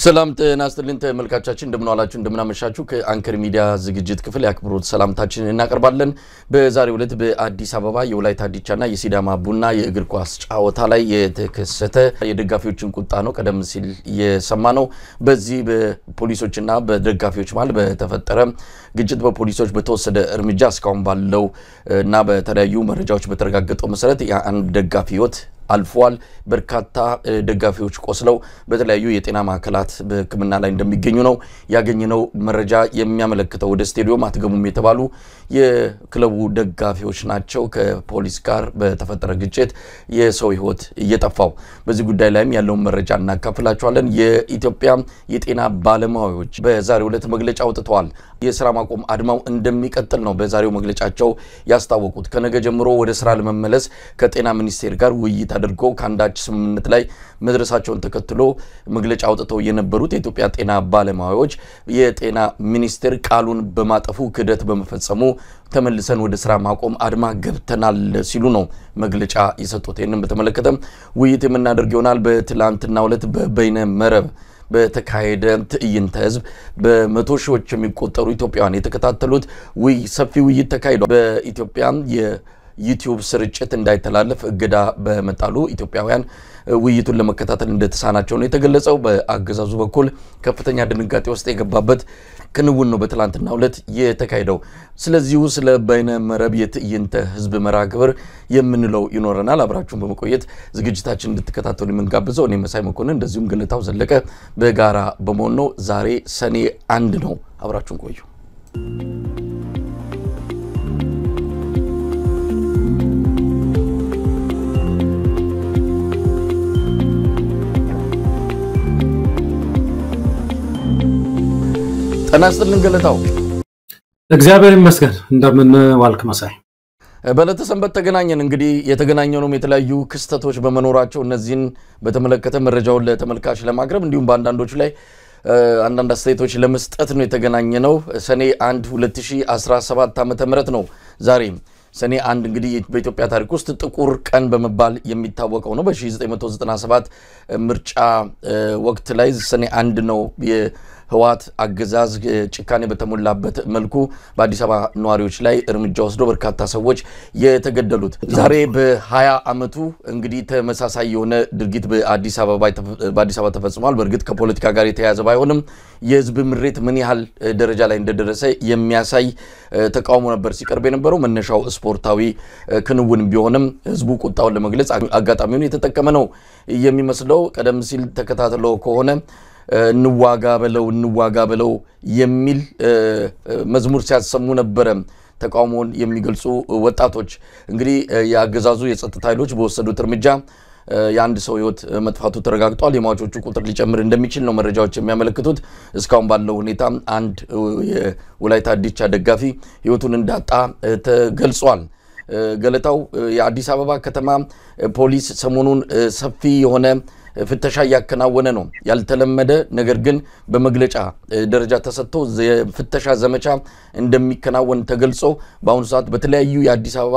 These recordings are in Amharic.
ሰላም ጤና ይስጥልን ተመልካቾቻችን እንደምናላችሁ እንደምናመሻችሁ ከአንከር ሚዲያ ዝግጅት ክፍል ያክብሩት ሰላምታችንን እናቀርባለን። በዛሬው ዕለት በአዲስ አበባ የወላይታ ዲቻና የሲዳማ ቡና የእግር ኳስ ጨዋታ ላይ የተከሰተ የደጋፊዎችን ቁጣ ነው ቀደም ሲል የሰማነው። በዚህ በፖሊሶችና በደጋፊዎች መሃል በተፈጠረ ግጭት በፖሊሶች በተወሰደ እርምጃ እስካሁን ባለው እና በተለያዩ መረጃዎች በተረጋገጠው መሰረት የአንድ ደጋፊ ህይወት አልፏል። በርካታ ደጋፊዎች ቆስለው በተለያዩ የጤና ማዕከላት በሕክምና ላይ እንደሚገኙ ነው ያገኘነው መረጃ የሚያመለክተው። ወደ ስቴዲየም አትገቡም የተባሉ የክለቡ ደጋፊዎች ናቸው ከፖሊስ ጋር በተፈጠረ ግጭት የሰው ህይወት እየጠፋው። በዚህ ጉዳይ ላይም ያለውን መረጃ እናካፍላችኋለን። የኢትዮጵያ የጤና ባለሙያዎች በዛሬው ዕለት መግለጫ አውጥተዋል። የሥራ ማቆም አድማው እንደሚቀጥል ነው በዛሬው መግለጫቸው ያስታወቁት። ከነገ ጀምሮ ወደ ስራ ለመመለስ ከጤና ሚኒስቴር ጋር ውይይት አድርገው ካንዳች ስምምነት ላይ መድረሳቸውን ተከትሎ መግለጫ አውጥተው የነበሩት የኢትዮጵያ ጤና ባለሙያዎች የጤና ሚኒስቴር ቃሉን በማጠፉ ክህደት በመፈጸሙ ተመልሰን ወደ ስራ ማቆም አድማ ገብተናል ሲሉ ነው መግለጫ የሰጡት። ይህንን በተመለከተ ውይይት የምናደርግ ይሆናል። በትላንትናው ዕለት በበይነ መረብ በተካሄደ ትዕይንተ ህዝብ በመቶ ሺዎች የሚቆጠሩ ኢትዮጵያውያን የተከታተሉት ሰፊ ውይይት ተካሂዷል። በኢትዮጵያ የዩቲዩብ ስርጭት እንዳይተላለፍ እገዳ በመጣሉ ኢትዮጵያውያን ውይይቱን ለመከታተል እንደተሳናቸው ነው የተገለጸው። በአገዛዙ በኩል ከፍተኛ ድንጋጤ ውስጥ የገባበት ክንውን ነው በትላንትናው ዕለት የተካሄደው። ስለዚህ ስለ በይነ መረብ የትዕይንተ ህዝብ መርሃ ግብር የምንለው ይኖረናል። አብራችሁን በመቆየት ዝግጅታችን እንድትከታተሉ የምንጋብዘው እኔ መሳይ መኮንን እንደዚሁም ገለታው ዘለቀ በጋራ በመሆን ነው። ዛሬ ሰኔ 1 ነው። አብራችሁን ቆዩ። ተናስተልን ገለታው እግዚአብሔር ይመስገን እንደምን ዋልክ መሳይ። በለተ ሰንበት ተገናኘን። እንግዲህ የተገናኘነው የተለያዩ ክስተቶች በመኖራቸው እነዚህን በተመለከተ መረጃውን ለተመልካች ለማቅረብ እንዲሁም በአንዳንዶቹ ላይ አንዳንድ አስተያየቶች ለመስጠት ነው የተገናኘነው። ሰኔ 1 2017 ዓ.ም ነው ዛሬ ሰኔ 1 እንግዲህ በኢትዮጵያ ታሪክ ውስጥ ጥቁር ቀን በመባል የሚታወቀው ነው። በ1997 ምርጫ ወቅት ላይ ሰኔ 1 ነው የህወሓት አገዛዝ ጭካኔ በተሞላበት መልኩ በአዲስ አበባ ነዋሪዎች ላይ እርምጃ ወስዶ በርካታ ሰዎች የተገደሉት። ዛሬ በ20 ዓመቱ እንግዲህ ተመሳሳይ የሆነ ድርጊት በአዲስ አበባ ተፈጽሟል። በእርግጥ ከፖለቲካ ጋር የተያያዘ ባይሆንም የህዝብ ምሬት ምን ያህል ደረጃ ላይ እንደደረሰ የሚያሳይ ተቃውሞ ነበር ሲቀርብ የነበረው። መነሻው ስፖርታዊ ክንውን ቢሆንም ህዝቡ ቁጣውን ለመግለጽ አጋጣሚውን የተጠቀመ ነው የሚመስለው። ቀደም ሲል ተከታትሎ ከሆነ እንዋጋ በለው የሚል መዝሙር ሲያሰሙ ነበር ተቃውሞን የሚገልጹ ወጣቶች። እንግዲህ ያገዛዙ የጸጥታ ኃይሎች በወሰዱት እርምጃ የአንድ ሰው ህይወት መጥፋቱ ተረጋግጧል። የሟቾቹ ቁጥር ሊጨምር እንደሚችል ነው መረጃዎች የሚያመለክቱት። እስካሁን ባለው ሁኔታ አንድ የወላይታ ዲቻ ደጋፊ ህይወቱን እንዳጣ ተገልጿል። ገለታው የአዲስ አበባ ከተማ ፖሊስ ሰሞኑን ሰፊ የሆነ ፍተሻ ያከናወነ ነው። ያልተለመደ ነገር ግን በመግለጫ ደረጃ ተሰጥቶ ፍተሻ ዘመቻ እንደሚከናወን ተገልጾ በአሁኑ ሰዓት በተለያዩ የአዲስ አበባ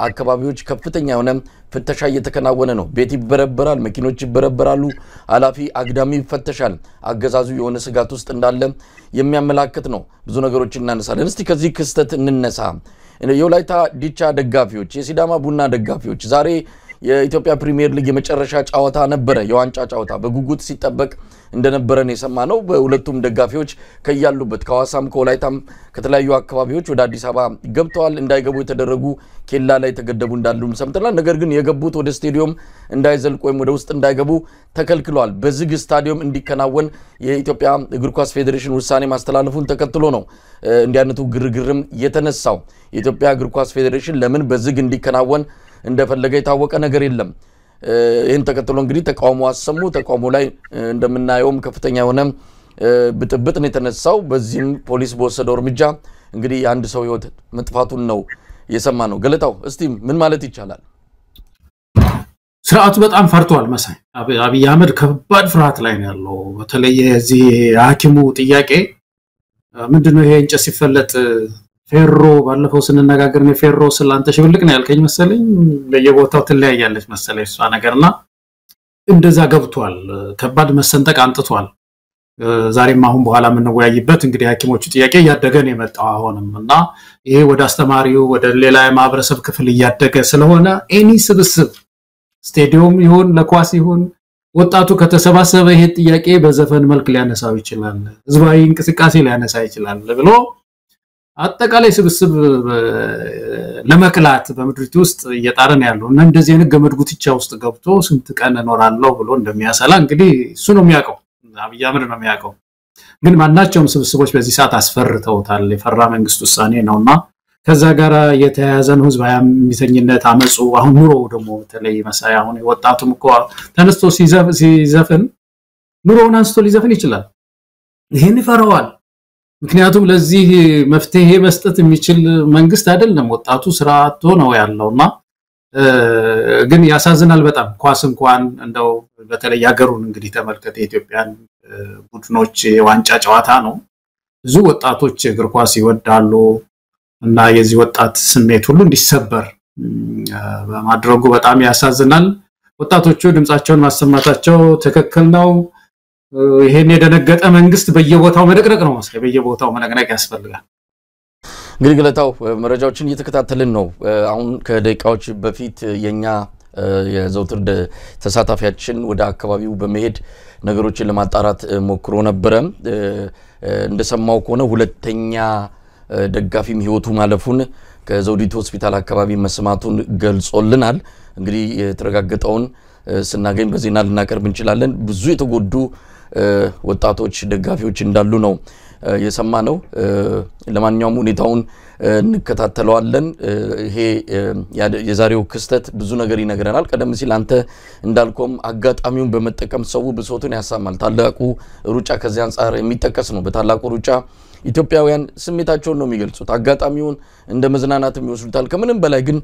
አካባቢዎች ከፍተኛ የሆነ ፍተሻ እየተከናወነ ነው። ቤት ይበረበራል፣ መኪኖች ይበረበራሉ፣ አላፊ አግዳሚ ይፈተሻል። አገዛዙ የሆነ ስጋት ውስጥ እንዳለ የሚያመላክት ነው። ብዙ ነገሮችን እናነሳለን። እስቲ ከዚህ ክስተት እንነሳ። የወላይታ ዲቻ ደጋፊዎች፣ የሲዳማ ቡና ደጋፊዎች ዛሬ የኢትዮጵያ ፕሪሚየር ሊግ የመጨረሻ ጨዋታ ነበረ። የዋንጫ ጨዋታ በጉጉት ሲጠበቅ እንደነበረን የሰማነው በሁለቱም ደጋፊዎች ከያሉበት ከሐዋሳም ከወላይታም ከተለያዩ አካባቢዎች ወደ አዲስ አበባ ገብተዋል። እንዳይገቡ የተደረጉ ኬላ ላይ ተገደቡ እንዳሉም ሰምተናል። ነገር ግን የገቡት ወደ ስቴዲየም እንዳይዘልቁ ወይም ወደ ውስጥ እንዳይገቡ ተከልክለዋል። በዝግ ስታዲየም እንዲከናወን የኢትዮጵያ እግር ኳስ ፌዴሬሽን ውሳኔ ማስተላለፉን ተከትሎ ነው እንዲህ አይነቱ ግርግርም የተነሳው። የኢትዮጵያ እግር ኳስ ፌዴሬሽን ለምን በዝግ እንዲከናወን እንደፈለገ የታወቀ ነገር የለም። ይህን ተከትሎ እንግዲህ ተቃውሞ አሰሙ። ተቃውሞ ላይ እንደምናየውም ከፍተኛ የሆነ ብጥብጥ ነው የተነሳው። በዚህም ፖሊስ በወሰደው እርምጃ እንግዲህ የአንድ ሰው ህይወት መጥፋቱን ነው የሰማነው። ገለታው እስቲ ምን ማለት ይቻላል? ስርዓቱ በጣም ፈርቷል መሳይ። አብይ አህመድ ከባድ ፍርሃት ላይ ነው ያለው። በተለይ እዚህ ሐኪሙ ጥያቄ ምንድነው ይሄ እንጨት ሲፈለጥ ፌሮ ባለፈው ስንነጋገር ነው ፌሮ ስላንተ ሽብልቅ ነው ያልከኝ መሰለኝ። በየቦታው ትለያያለች መሰለኝ እሷ ነገርና እንደዛ ገብቷል። ከባድ መሰንጠቅ አንጥቷል። ዛሬም አሁን በኋላ የምንወያይበት እንግዲህ ሐኪሞቹ ጥያቄ እያደገ ነው የመጣው አሁንምና ይሄ ወደ አስተማሪው ወደ ሌላ የማህበረሰብ ክፍል እያደገ ስለሆነ ኤኒ ስብስብ ስቴዲየም ይሁን ለኳስ ይሁን ወጣቱ ከተሰባሰበ ይሄ ጥያቄ በዘፈን መልክ ሊያነሳው ይችላል ህዝባዊ እንቅስቃሴ ሊያነሳ ይችላል ብሎ አጠቃላይ ስብስብ ለመክላት በምድሪቱ ውስጥ እየጣረን ያለው እና እንደዚህ አይነት ገመድ ጉትቻ ውስጥ ገብቶ ስንት ቀን እኖራለሁ ብሎ እንደሚያሰላ እንግዲህ እሱ ነው የሚያውቀው አብይ አህመድ ነው የሚያውቀው ግን ማናቸውም ስብስቦች በዚህ ሰዓት አስፈርተውታል የፈራ መንግስት ውሳኔ ነውና ከዛ ጋር የተያያዘን ህዝባዊ ሚተኝነት አመጹ አሁን ኑሮ ደግሞ በተለይ መሳይ አሁን ወጣቱም እኮ ተነስቶ ሲዘፍን ኑሮውን አንስቶ ሊዘፍን ይችላል ይሄን ይፈራዋል ምክንያቱም ለዚህ መፍትሄ መስጠት የሚችል መንግስት አይደለም ወጣቱ ስራ አጥቶ ነው ያለውና ግን ያሳዝናል በጣም ኳስ እንኳን እንደው በተለይ ያገሩን እንግዲህ ተመልከተ የኢትዮጵያን ቡድኖች ዋንጫ ጨዋታ ነው ብዙ ወጣቶች እግር ኳስ ይወዳሉ እና የዚህ ወጣት ስሜት ሁሉ እንዲሰበር በማድረጉ በጣም ያሳዝናል ወጣቶቹ ድምጻቸውን ማሰማታቸው ተከክል ነው ይሄን የደነገጠ መንግስት በየቦታው መደቅደቅ ነው ማለት በየቦታው መነቅነቅ ያስፈልጋል እንግዲህ ገለታው መረጃዎችን እየተከታተልን ነው አሁን ከደቂቃዎች በፊት የኛ የዘውትር ተሳታፊያችን ወደ አካባቢው በመሄድ ነገሮችን ለማጣራት ሞክሮ ነበር እንደሰማው ከሆነ ሁለተኛ ደጋፊም ህይወቱ ማለፉን ከዘውዲቱ ሆስፒታል አካባቢ መስማቱን ገልጾልናል እንግዲህ የተረጋገጠውን ስናገኝ በዜና ልናቀርብ እንችላለን ብዙ የተጎዱ ወጣቶች ደጋፊዎች እንዳሉ ነው የሰማነው ለማንኛውም ሁኔታውን እንከታተለዋለን ይሄ የዛሬው ክስተት ብዙ ነገር ይነግረናል ቀደም ሲል አንተ እንዳልኩም አጋጣሚውን በመጠቀም ሰው ብሶቱን ያሳማል ታላቁ ሩጫ ከዚህ አንፃር የሚጠቀስ ነው በታላቁ ሩጫ ኢትዮጵያውያን ስሜታቸውን ነው የሚገልጹት አጋጣሚውን እንደ መዝናናት የሚወስዱታል ከምንም በላይ ግን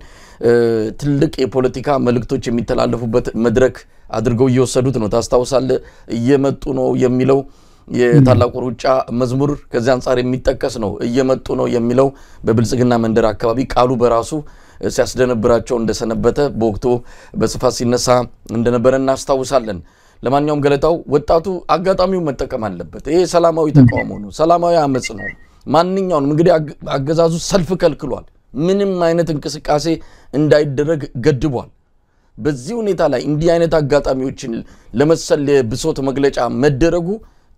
ትልቅ የፖለቲካ መልእክቶች የሚተላለፉበት መድረክ አድርገው እየወሰዱት ነው ታስታውሳለህ እየመጡ ነው የሚለው የታላቁ ሩጫ መዝሙር ከዚህ አንፃር የሚጠቀስ ነው እየመጡ ነው የሚለው በብልጽግና መንደር አካባቢ ቃሉ በራሱ ሲያስደነብራቸው እንደሰነበተ በወቅቱ በስፋት ሲነሳ እንደነበረ እናስታውሳለን ለማንኛውም ገለታው ወጣቱ አጋጣሚው መጠቀም አለበት ይሄ ሰላማዊ ተቃውሞ ነው ሰላማዊ አመጽ ነው ማንኛውንም እንግዲህ አገዛዙ ሰልፍ ከልክሏል ምንም አይነት እንቅስቃሴ እንዳይደረግ ገድቧል በዚህ ሁኔታ ላይ እንዲህ አይነት አጋጣሚዎችን ለመሰል ብሶት መግለጫ መደረጉ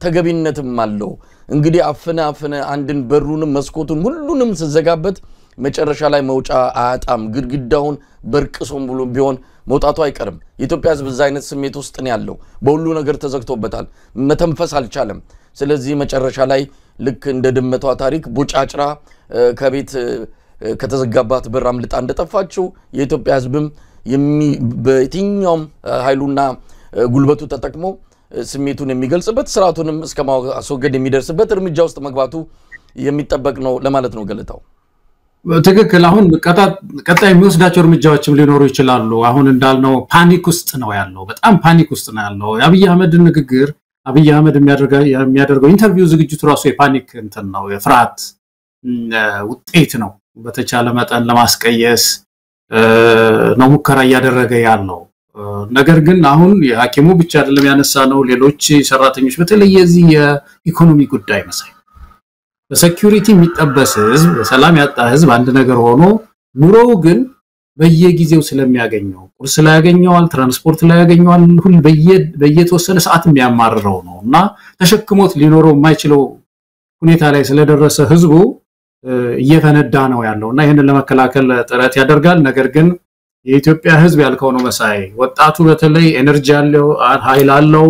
ተገቢነትም አለው እንግዲህ አፍነ አንድን በሩንም መስኮቱን ሁሉንም ሲዘጋበት መጨረሻ ላይ መውጫ አጣም ግድግዳውን በርቅሶም ብሎ ቢሆን መውጣቱ አይቀርም ኢትዮጵያ ህዝብ በዛ አይነት ስሜት ውስጥ ነው ያለው በሁሉ ነገር ተዘግቶበታል መተንፈስ አልቻለም ስለዚህ መጨረሻ ላይ ልክ እንደ ድመቷ ታሪክ ቡጫጭራ ከቤት ከተዘጋባት በር አምልጣ እንደጠፋችው የኢትዮጵያ ህዝብም በየትኛውም ኃይሉና ጉልበቱ ተጠቅሞ ስሜቱን የሚገልጽበት ስርዓቱንም እስከማስወገድ የሚደርስበት እርምጃ ውስጥ መግባቱ የሚጠበቅ ነው ለማለት ነው ገለታው ትክክል አሁን ቀጣይ የሚወስዳቸው እርምጃዎችም ሊኖሩ ይችላሉ አሁን እንዳልነው ፓኒክ ውስጥ ነው ያለው በጣም ፓኒክ ውስጥ ነው ያለው አብይ አህመድ ንግግር አብይ አህመድ የሚያደርገው ኢንተርቪው ዝግጅቱ ራሱ የፓኒክ እንትን ነው የፍርሃት ውጤት ነው በተቻለ መጠን ለማስቀየስ ነው ሙከራ ያደረገ ያለው ነገር ግን አሁን የሐኪሙ ብቻ አይደለም ያነሳ ነው ሌሎች ሰራተኞች በተለይ የዚህ የኢኮኖሚ ጉዳይ መሳይ በሴኩሪቲ የሚጠበስ ህዝብ በሰላም ያጣ ህዝብ አንድ ነገር ሆኖ ኑሮ ግን በየጊዜው ስለሚያገኘው ቁርስ ላይ ያገኘዋል ትራንስፖርት ላይ ያገኘዋል ሁሉ በየተወሰነ ሰዓት የሚያማርረው ነውና ተሸክሞት ሊኖረው የማይችለው ሁኔታ ላይ ስለደረሰ ህዝቡ እየፈነዳ ነው ያለውና ይሄንን ለመከላከል ጥረት ያደርጋል ነገር ግን የኢትዮጵያ ህዝብ ያልከው ነው መሳይ ወጣቱ በተለይ ኤነርጂ ያለው ኃይል አለው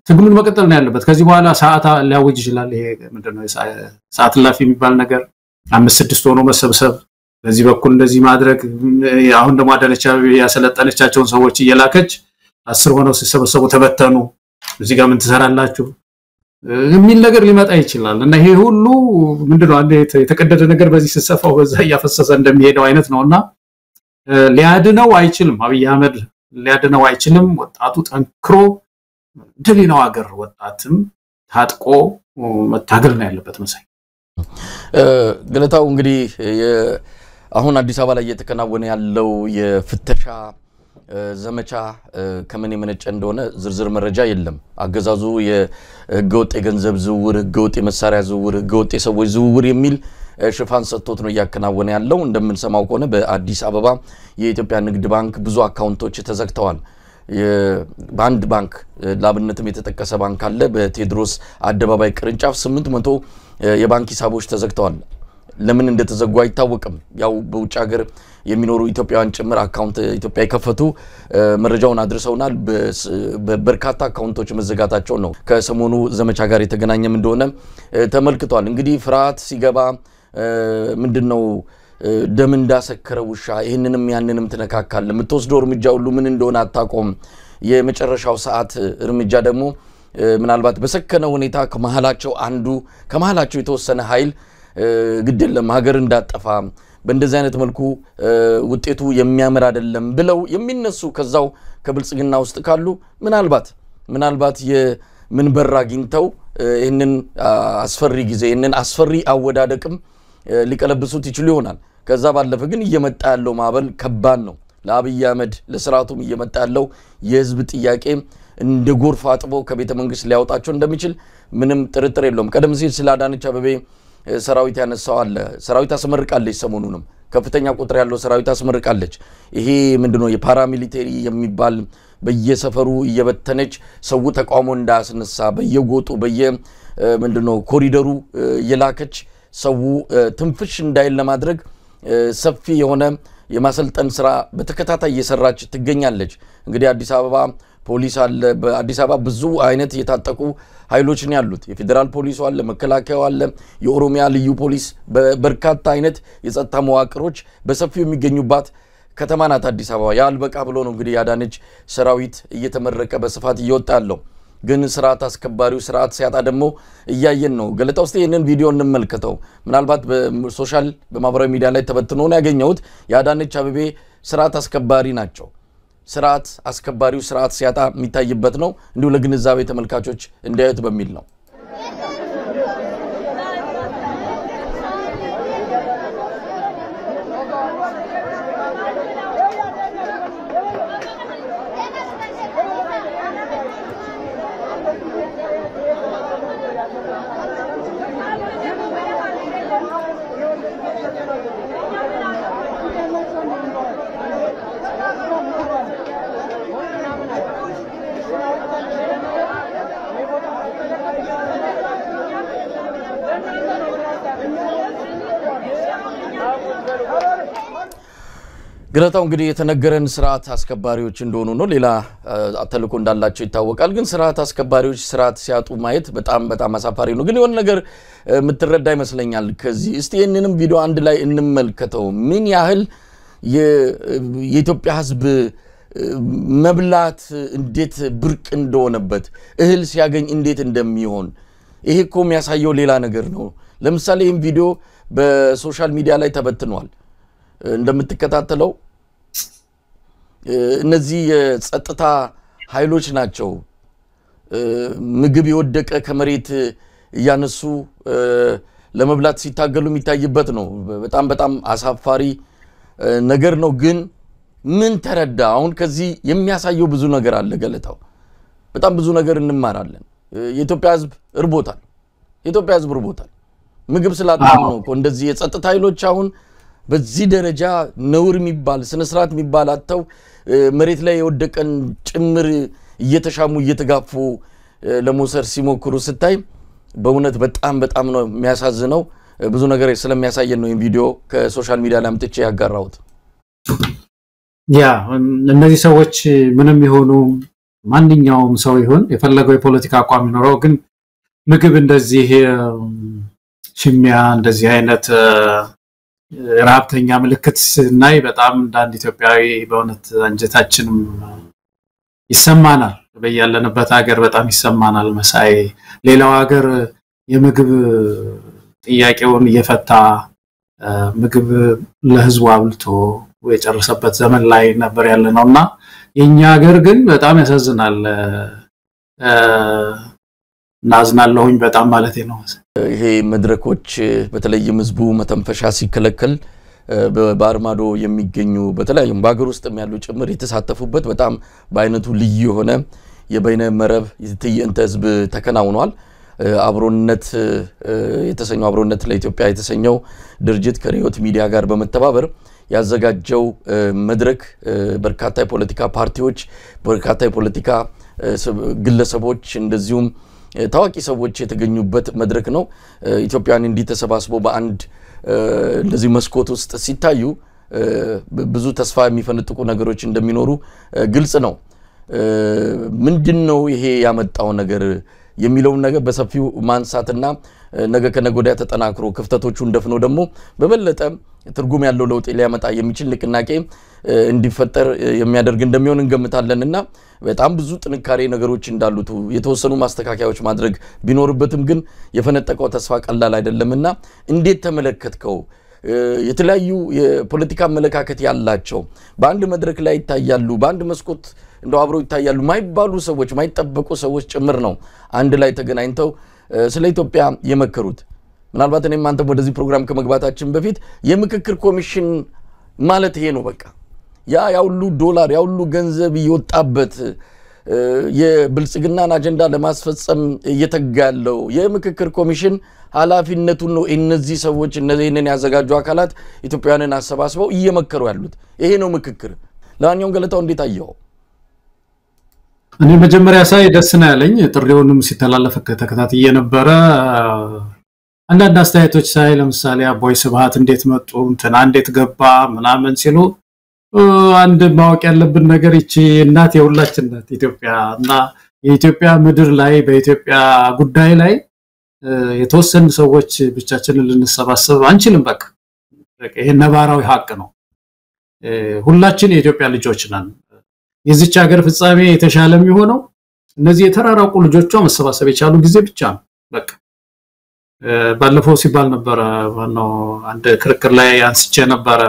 ትግሉን መቀጠል ነው ያለበት ከዚህ በኋላ ሰዓት ሊያውጅ ይችላል ይሄ ምንድነው ሰዓት ላፊ የሚባል ነገር 5-6 ሆኖ መሰብሰብ በዚህ በኩል እንደዚህ ማድረግ አሁን ደግሞ አዳነች ያሰለጠነቻቸውን ሰዎች እየላከች 10 ሆነው ሲሰበሰቡ ተበተኑ እዚህ ጋር ምን ትሰራላችሁ የሚል ነገር ሊመጣ ይችላል እና ይሄ ሁሉ ምንድነው አንዴ የተቀደደ ነገር በዚህ ሲሰፋው በዛ ያፈሰሰ እንደሚሄደው አይነት ነውና ሊያድነው አይችልም አብይ አህመድ ሊያድነው አይችልም ወጣቱ ጠንክሮ ደሊናው ሀገር ወጣትም ታጥቆ መታገል ነው ያለበት መሳይ ገለታው እንግዲህ አሁን አዲስ አበባ ላይ እየተከናወነ ያለው የፍተሻ ዘመቻ ከምን የመነጨ እንደሆነ ዝርዝር መረጃ የለም አገዛዙ የህገወጥ የገንዘብ ዝውውር ህገወጥ የመሳሪያ ዝውውር ህገወጥ የሰዎች ዝውውር የሚል ሽፋን ሰጥቶት ነው ያከናወነ ያለው እንደምንሰማው ከሆነ በአዲስ አበባ የኢትዮጵያ ንግድ ባንክ ብዙ አካውንቶች ተዘግተዋል ባንድ ባንክ ላብነትም የተጠቀሰ ባንክ አለ በቴድሮስ አደባባይ ቅርንጫፍ 800 የባንክ ሂሳቦች ተዘግተዋል ለምን እንደተዘጉ አይታወቅም ያው በውጭ ሀገር የሚኖሩ ኢትዮጵያውያን ጭምር አካውንት ኢትዮጵያ ይከፈቱ መረጃውን አድርሰውናል በበርካታ አካውንቶች መዘጋታቸው ነው ከሰሞኑ ዘመቻ ጋር የተገናኘም እንደሆነ ተመልክቷል እንግዲህ ፍርሃት ሲገባ ምንድነው ደም እንዳሰከረ ውሻ ይሄንንም ያንንም ተነካካል ለምትወስደው እርምጃ ሁሉ ምን እንደሆነ አጣቆም የመጨረሻው ሰዓት እርምጃ ደግሞ ምናልባት በሰከነ ሁኔታ ከመሃላቸው የተወሰነ ኃይል ግድለም ሀገር እንዳጠፋ በእንደዚህ አይነት መልኩ ውጤቱ የሚያምር አይደለም ብለው የሚነሱ ከዛው ከብልጽግና ውስጥ ካሉ ምናልባት የምንበር አግኝተው ይሄንን አስፈሪ ጊዜ ይሄንን አስፈሪ አወዳደቅም ሊቀለብሱት ይችሉ ይሆናል ከዛ ባለፈ ግን እየመጣ ያለው ማበል ከባድ ነው ለአብይ አህመድ ለስርዓቱም እየመጣ ያለው የህዝብ ጥያቄ እንደ ጎርፍ አጥቦ ከቤተ መንግስት ሊያወጣቸው እንደሚችል ምንም ጥርጥር የለውም ቀደም ሲል ስላዳነች አበቤ ሰራዊት ያነሳው አለ ሰራዊት አስመርቃለች ሰሞኑንም ከፍተኛ ቁጥር ያለው ሰራዊት አስመርቃለች ይሄ ምንድነው የፓራሚሊተሪ የሚባል በየሰፈሩ እየበተነች ሰው ተቃውሞ እንዳያስነሳ በየጎጡ ምንድነው ኮሪደሩ የላከች ሰው ትንፍሽ እንዳይል ለማድረግ ሰፊ የሆነ የማሰልጠን ስራ በተከታታይ እየሰራች ትገኛለች እንግዲህ አዲስ አበባ ፖሊስ አለ በአዲስ አበባ ብዙ አይነት የታጠቁ ኃይሎች ነው ያሉት የፌደራል ፖሊስ አለ መከላከያው አለ የኦሮሚያ ልዩ ፖሊስ በርካታ አይነት የጸጥታ መዋቅሮች በሰፊው የሚገኙባት ከተማ ናት አዲስ አበባ ያልበቃ ብሎ ነው እንግዲህ ያዳነች ሰራዊት እየተመረቀ በስፋት እየወጣለው ግን ስርዓት አስከባሪው ስርዓት ሲያጣ ደግሞ እያየን ነው ገለጣው እስቲ ይሄንን ቪዲዮ እንመልከተው ምናልባት በሶሻል በማህበራዊ ሚዲያ ላይ ተበትኖ ነው ያገኘሁት ያዳነች አበቤ ስርዓት አስከባሪ ናቸው ስርዓት አስከባሪው ስርዓት ሲያጣ የሚታይበት ነው እንዲሁ ለግንዛቤ ተመልካቾች እንዲያዩት በሚል ነው ገለታው እንግዲህ የተነገረን ስርዓት አስከባሪዎች እንደሆኑ ነው ሌላ አተልኮ እንዳላቸው ይታወቃል ግን ስርዓት አስከባሪዎች ስርዓት ሲያጡ ማየት በጣም አሳፋሪ ነው ግን የሆነ ነገር ምትረዳ ይመስለኛል ከዚህ እስቲ የነንም ቪዲዮ አንድ ላይ እንመልከተው ምን ያህል የኢትዮጵያ ህዝብ መብላት እንዴት ብርቅ እንደሆነበት እህል ሲያገኝ እንዴት እንደሚሆን ይሄ እኮ የሚያሳየው ሌላ ነገር ነው ለምሳሌ ይሄን ቪዲዮ በሶሻል ሚዲያ ላይ ተበትኗል እንደምትከታተለው እነዚህ የጸጥታ ኃይሎች ናቸው ምግብ ይወደቀ ከመሬት ያነሱ ለመብላት ሲታገሉ የሚታይበት ነው በጣም አሳፋሪ ነገር ነው ግን ምን ተረዳ አሁን ከዚህ የሚያሳየው ብዙ ነገር አለ ገለታው በጣም ብዙ ነገር እንማራለን የኢትዮጵያ ህዝብ እርቦታል ምግብ ስላጣም ነው እንደዚህ የጸጥታ ኃይሎች አሁን በዚህ ደረጃ ነውር የሚባል ስነስርዓት የሚባል አጥተው መሬት ላይ የወደቀን ጭምር እየተሻሙ እየተጋፉ ለሞሰር ሲሞክሩ ስታይ በእውነት በጣም ነው የሚያሳዝነው ብዙ ነገር ስለሚያሳየን ነው ቪዲዮ ከሶሻል ሚዲያ ላይ አምጥቼ ያጋራሁት ያ እነዚህ ሰዎች ምንም ይሆኑ ማንኛውም ሰው ይሁን የፈለገው የፖለቲካ አቋም ይኖረው ግን ምግብ እንደዚህ ሽሚያ እንደዚህ አይነት ራብተኛ ምልክት ስናይ በጣም እንዳንድ ኢትዮጵያዊ በእውነት አንጀታችንም ይሰማናል በያለንበት ሀገር በጣም ይሰማናል መሳይ ሌላው ሀገር የምግብ ጥያቄውን እየፈታ ምግብ ለህዝቡ አብልቶ የጨረሰበት ዘመን ላይ ነበር ያለነውና የኛ ሀገር ግን በጣም ያሳዝናል ናዝናለሁኝ በጣም ማለት ነው ይሄ መድረኮች በተለይም ህዝቡ መተንፈሻ ሲከለከል በአርማዶ የሚገኙ በተለያዩም በአገር ውስጥም ያሉ ጭምር የተሳተፉበት በጣም በአይነቱ ልዩ የሆነ የበይነ መረብ ትዕይንተ ህዝብ ተከናውኗል። አብሮነት የተሰኘው አብሮነት ለኢትዮጵያ የተሰኘው ድርጅት ከሪዮት ሚዲያ ጋር በመተባበር ያዘጋጀው መድረክ በርካታ የፖለቲካ ፓርቲዎች በርካታ የፖለቲካ ግለሰቦች እንደዚሁም ታዋቂ ሰዎች የተገኙበት መድረክ ነው። ኢትዮጵያን እንዲተሰባስበው በአንድ እንደዚህ መስኮት ውስጥ ሲታዩ ብዙ ተስፋ የሚፈነጥቁ ነገሮች እንደሚኖሩ ግልጽ ነው። ምንድነው ይሄ ያመጣው ነገር የሚለውን ነገር በሰፊው ማንሳትና ነገ ከነገወዲያ ተጠናክሮ ክፍተቶቹን ደፍኖ ደግሞ በበለጠ ትርጉም ያለው ለውጥ ሊያመጣ የሚችል ንቅናቄ እንዲፈጠር የሚያደርግ እንደሚሆን እንገምታለንና በጣም ብዙ ጥንካሬ ነገሮች እንዳሉት የተወሰኑ ማስተካከያዎች ማድረግ ቢኖርበትም ግን የፈነጠቀው ተስፋ ቀላል አይደለምና እንዴት ተመለከትከው? የተለያዩ የፖለቲካ አመለካከት ያላቸው በአንድ መድረክ ላይ ይታያሉ በአንድ መስኮት እንደው አብረው ይታያሉ ማይባሉ ሰዎች ማይጠበቁ ሰዎች ጭምር ነው አንድ ላይ ተገናኝተው ስለ ኢትዮጵያ የመከሩት። ምናልባት እኔም አንተም ወደዚህ ፕሮግራም ከመግባታችን በፊት የምክክር ኮሚሽን ማለት ይሄ ነው በቃ ያውሉ ዶላር ያውሉ ገንዘብ ይወጣበት የብልጽግናን አጀንዳ ለማስፈጸም እየተጋለው የምክክር ኮሚሽን ኃላፊነቱን ነው እነዚህ ሰዎች እነዚህን ያዘጋጁ አካላት ኢትዮጵያውያንን አሰባስበው እየመከሩ ያሉት ይሄ ነው ምክክር። ለማንኛውም ገለታው እንዴት አየው? እኔ መጀመሪያ ሳይ ደስ ነው ያለኝ ጥሪውንም ሲተላለፍ ተከታትዬ ነበር። አንዳንድ አስተያየቶች ሳይ ለምሳሌ አቦይ ስብሃት እንዴት መጡ እንትና እንዴት ገባ ምናምን ሲሉ አንድ ማወቅ ያለብን ነገር እቺ እናት የሁላችን ናት ኢትዮጵያ እና የኢትዮጵያ ምድር ላይ በኢትዮጵያ ጉዳይ ላይ የተወሰኑ ሰዎች ብቻችንን ልንሰባሰብ አንችልም። በቃ ይሄ ነባራዊ ሀቅ ነው። ሁላችን የኢትዮጵያ ልጆች ነን። የዚች ሀገር ፍጻሜ የተሻለ የሚሆነው እነዚህ የተራራቁ ልጆቿ መሰባሰብ የቻሉ ጊዜ ብቻ ነው። በቃ ባለፈው ሲባል ነበር ነው አንድ ክርክር ላይ አንስቼ ነበር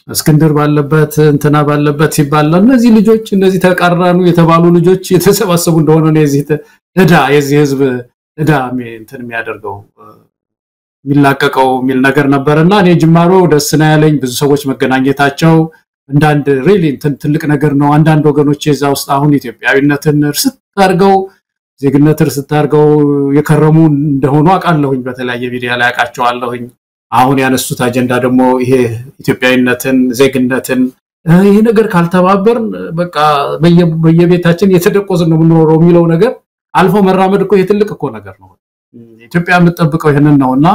እስክንድር ባለበት እንትና ባለበት ሲባል እነዚህ ልጆች እነዚህ ተቃራኑ የተባሉ ልጆች የተሰባሰቡ እንደሆነ ነው የዚህ ህዝብ እዳ እንትን የሚያደርገው የሚላቀቀው የሚል ነገር ነበርና እኔ ጅማሮ ደስ ነው ያለኝ ብዙ ሰዎች መገናኘታቸው እንዳንድ ሪሊ ትልቅ ነገር ነው። አንዳንድ ወገኖች እዛ ውስጥ አሁን ኢትዮጵያዊነትን እርስ ታርገው ዜግነት እርስ ታርገው የከረሙ እንደሆኑ አቃለሁኝ በተለያየ ሚዲያ ላይ አቃቸዋለሁኝ። አሁን ያነሱት አጀንዳ ደግሞ ይሄ ኢትዮጵያዊነትን ዜግነትን ይሄ ነገር ካልተባበርን በቃ በየቤታችን የተደቆዝን ነው የምንኖረው የሚለው ነገር አልፎ መራመድ እኮ የትልቅ እኮ ነገር ነው። ኢትዮጵያ የምትጠብቀው ይሄንን ነውና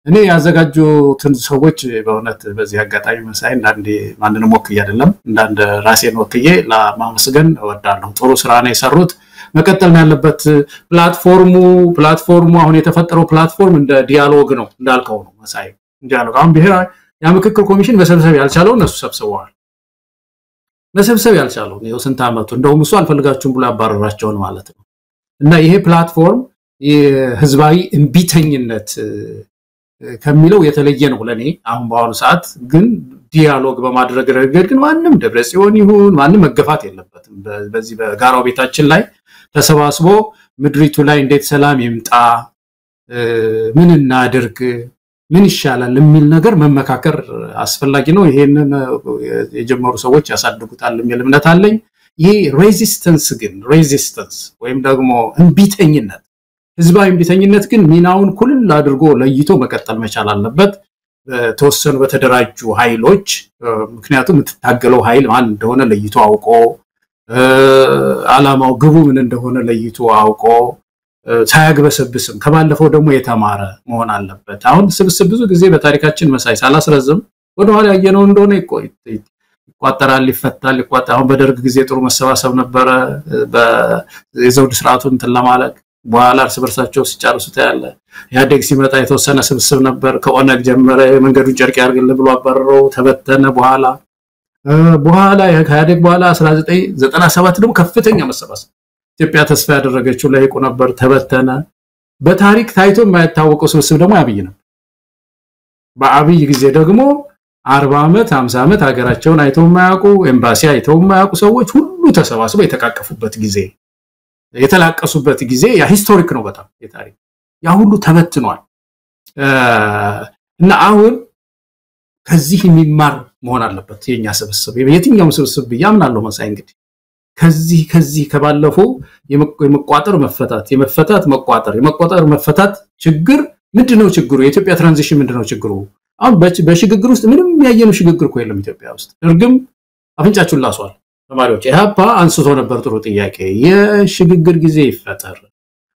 እኔ ያዘጋጁትን ሰዎች በእውነት በዚህ አጋጣሚ መሳይ እንዳንዴ ማንንም ወክዬ አይደለም እንዳንድ ራሴን ወክዬ ለማመስገን እወዳለሁ። ጥሩ ስራ ነው የሰሩት። መቀጠል ያለበት ፕላትፎርሙ አሁን የተፈጠረው ፕላትፎርም እንደ ዲያሎግ ነው እንዳልከው ነው መሳይ ዲያሎግ። አሁን ብሔራዊ የምክክር ኮሚሽን መሰብሰብ ያልቻለው እነሱ ሰብስበዋል። መሰብሰብ ያልቻለው ነው ስንት አመቱ እንደውም እሱ አልፈልጋችሁም ብሎ ያባረራቸው ነው ማለት ነው። እና ይሄ ፕላትፎርም የህዝባዊ እንቢተኝነት ከሚለው የተለየ ነው ለኔ አሁን በአሁኑ ሰዓት። ግን ዲያሎግ በማድረግ ረገድ ግን ማንም ደብረጽዮን ይሁን ማንም መገፋት የለበትም። በዚህ በጋራው ቤታችን ላይ ተሰባስቦ ምድሪቱ ላይ እንዴት ሰላም ይምጣ ምን እናድርግ ምን ይሻላል የሚል ነገር መመካከር አስፈላጊ ነው። ይሄንን የጀመሩ ሰዎች ያሳድጉታል የሚል እምነት አለኝ። ይሄ ሬዚስተንስ ወይም ደግሞ እንቢተኝነት ህዝባዊ እንቢተኝነት ግን ሚናውን ኩልል አድርጎ ለይቶ መቀጠል መቻል አለበት በተወሰኑ በተደራጁ ኃይሎች። ምክንያቱም የምትታገለው ኃይል ማን እንደሆነ ለይቶ አውቆ አላማው ግቡ ምን እንደሆነ ለይቶ አውቆ ሳያግበሰብስም ከባለፈው ደግሞ የተማረ መሆን አለበት። አሁን ስብስብ ብዙ ጊዜ በታሪካችን መሳይ ሳላስረዝም ወደ ኋላ ያየነው እንደሆነ ይቋጠራል ይፈታል አሁን በደርግ ጊዜ ጥሩ መሰባሰብ ነበረ በዘውድ ስርዓቱን ተለማለቅ በኋላ እርስ በርሳቸው ሲጫርሱ ታያለ። ያደግ ሲመጣ የተወሰነ ስብስብ ነበር ከኦነግ ጀመረ መንገዱን ጨርቅ ያርግልን ብሎ አባረረው ተበተነ። በኋላ ያደግ በኋላ 1997 ደግሞ ከፍተኛ መሰባሰብ ኢትዮጵያ ተስፋ ያደረገችው ለይቁ ነበር ተበተነ። በታሪክ ታይቶ የማይታወቀው ስብስብ ደግሞ አብይ ነው። በአብይ ጊዜ ደግሞ 40 ዓመት 50 ዓመት ሀገራቸውን አይተው የማያውቁ ኤምባሲ አይተው የማያውቁ ሰዎች ሁሉ ተሰባስበው የተቃቀፉበት ጊዜ የተላቀሱበት ጊዜ ያ ሂስቶሪክ ነው በጣም የታሪክ ያ ሁሉ ተበትኗል። እና አሁን ከዚህ የሚማር መሆን አለበት የኛ ስብስብ የትኛውም ስብስብ ያምናለው መሳይ እንግዲህ ከዚህ ከባለፈው የመቋጠር መፈታት ችግር ምንድነው ችግሩ የኢትዮጵያ ትራንዚሽን ምንድነው ችግሩ አሁን በሽግግር ውስጥ ምንም ያየነው ሽግግር እኮ የለም ኢትዮጵያ ውስጥ እርግም አፍንጫችሁን ላሷል ተማሪዎች ኢህአፓ አንስቶ ነበር ጥሩ ጥያቄ የሽግግር ጊዜ ይፈጠር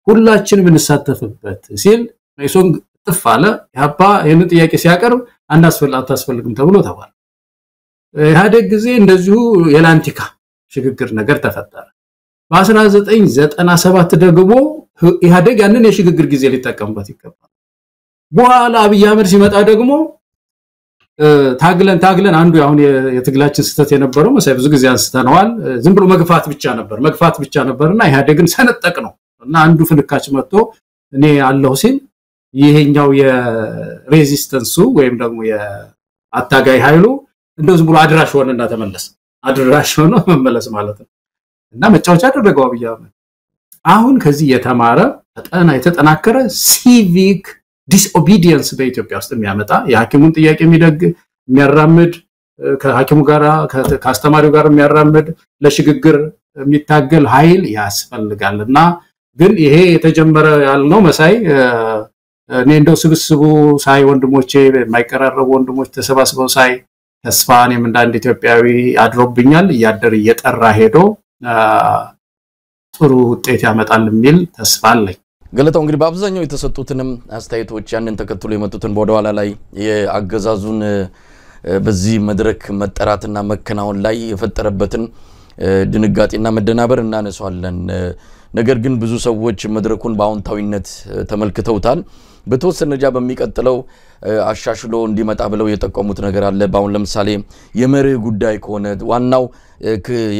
ሁላችንም እንሳተፍበት ሲል መይሶን ጥፋለ ኢህአፓ ይሄን ጥያቄ ሲያቀርብ አንድ አታስፈልግም ተብሎ ተባለ ኢህአዴግ ጊዜ እንደዚሁ የላንቲካ ሽግግር ነገር ተፈጠረ በ1997 ደግሞ ኢህአዴግ ያንን የሽግግር ጊዜ ሊጠቀምበት ይገባል በኋላ አብይ አህመድ ሲመጣ ደግሞ ታግለን አንዱ አሁን የትግላችን ስተት የነበረው መሳይ ብዙ ጊዜ አንስተናል ዝም ብሎ መግፋት ብቻ ነበርና ኢህአዴግን ሰነጠቅ ነው እና አንዱ ፍልካች መጥቶ እኔ አለሁ ሲል ይሄኛው የሬዚስተንሱ ወይም ደግሞ የአታጋይ ኃይሉ እንደው ዝም ብሎ አድራሽ ሆነና ተመለሰ አድራሽ ሆኖ መመለስ ማለት ነው እና መጫወቻ አደረገው አብይ አህመድ አሁን ከዚህ የተማረ የተጠናከረ ሲቪክ ዲስኦቢዲየንስ በኢትዮጵያ ውስጥ የሚያመጣ የሐኪሙን ጥያቄ የሚያራምድ ከሐኪሙ ጋር ከአስተማሪው ጋር የሚያራምድ ለሽግግር የሚታገል ኃይል ያስፈልጋልና ግን ይሄ የተጀመረ ያልነው መሳይ እኔ እንደው ስብስቡ ሳይ ወንድሞቼ የማይቀራረቡ ወንድሞች ተሰባስበው ሳይ ተስፋኔም እንደ ኢትዮጵያዊ አድሮብኛል ያደር እየጠራ ሄዶ ጥሩ ውጤት ያመጣል የሚል ተስፋ አለኝ ገለታው እንግዲህ በአብዛኛው የተሰጡትንም አስተያየቶች ያንን ተከትሎ የመጡትን በኋላ ላይ የአገዛዙን በዚህ መድረክ መጠራትና መከናወን ላይ የፈጠረበትን ድንጋጤና መደናበር እናነሳዋለን ነገር ግን ብዙ ሰዎች መድረኩን በአውንታዊነት ተመልክተውታል በተወሰነ ደረጃ በሚቀጥለው አሻሽሎ እንዲመጣ ብለው የጠቆሙት ነገር አለ ባውን ለምሳሌ የመርህ ጉዳይ ከሆነ ዋናው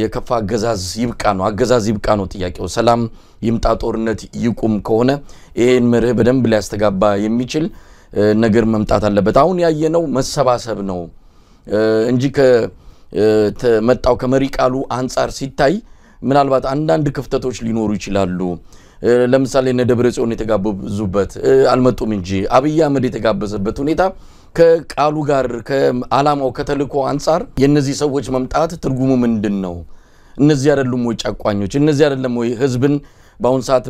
የከፋ አገዛዝ ይብቃ ነው ጥያቄው ሰላም ይምጣ ጦርነት ይቁም ከሆነ ይሄን መርህ በደንብ ሊያስተጋባ የሚችል ነገር መምጣት አለበት አሁን ያየነው መሰባሰብ ነው እንጂ ከመጣው ከመሪ ቃሉ አንፃር ሲታይ ምናልባት አንዳንድ ክፍተቶች ሊኖሩ ይችላሉ ለምሳሌ ነደብረጽዮን የተጋበዙበት አልመጡም እንጂ አብይ አህመድ የተጋበዘበት ሁኔታ ከቃሉ ጋር ከዓላማው ከተልኮ አንፃር የነዚህ ሰዎች መምጣት ትርጉሙ ምንድነው እነዚህ አይደሉም ወይ ጫቋኞች እነዚህ አይደለም ወይ ህዝብን ባውን ሰዓት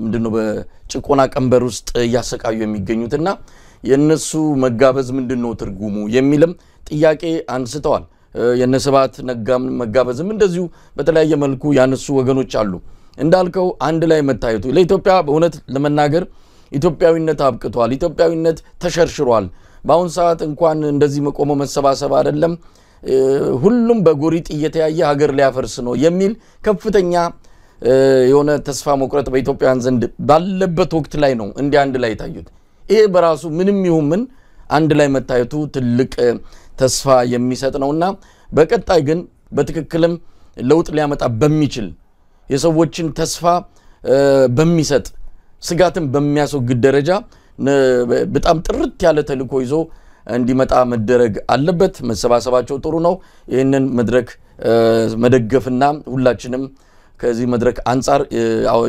ምንድነው በጭቆና ቀንበር ውስጥ ያሰቃዩ የሚገኙትና የነሱ መጋበዝ ምንድነው ትርጉሙ የሚልም ጥያቄ አንስተዋል የነሰባት ነጋም መጋበዝም እንደዚሁ በተለያየ መልኩ ያነሱ ወገኖች አሉ እንዳልከው አንድ ላይ መታየቱ ለኢትዮጵያ በእውነት ለመናገር ኢትዮጵያዊነት አብቅቷል ኢትዮጵያዊነት ተሸርሽሯል ባውን ሰዓት እንኳን እንደዚህ መቆሞ መሰባሰብ አይደለም ሁሉም በጎሪጥ እየተያየ ሀገር ሊያፈርስ ነው የሚል ከፍተኛ የሆነ ተስፋ መቁረጥ በኢትዮጵያውያን ዘንድ ባለበት ወቅት ላይ ነው እንደ አንድ ላይ ታዩት ይሄ በራሱ ምንም ይሁን ምን አንድ ላይ መታየቱ ትልቅ ተስፋ የሚሰጥ ነውና በቀጣይ ግን በትክክልም ለውጥ ሊያመጣ በሚችል የሰዎችን ተስፋ በሚሰጥ ስጋትን በሚያስወግድ ደረጃ በጣም ጥርት ያለ ተልኮ ይዞ እንዲመጣ መደረግ አለበት መሰባሰባቸው ጥሩ ነው ይሄንን መድረክ መደገፍና ሁላችንም ከዚህ መድረክ አንፃር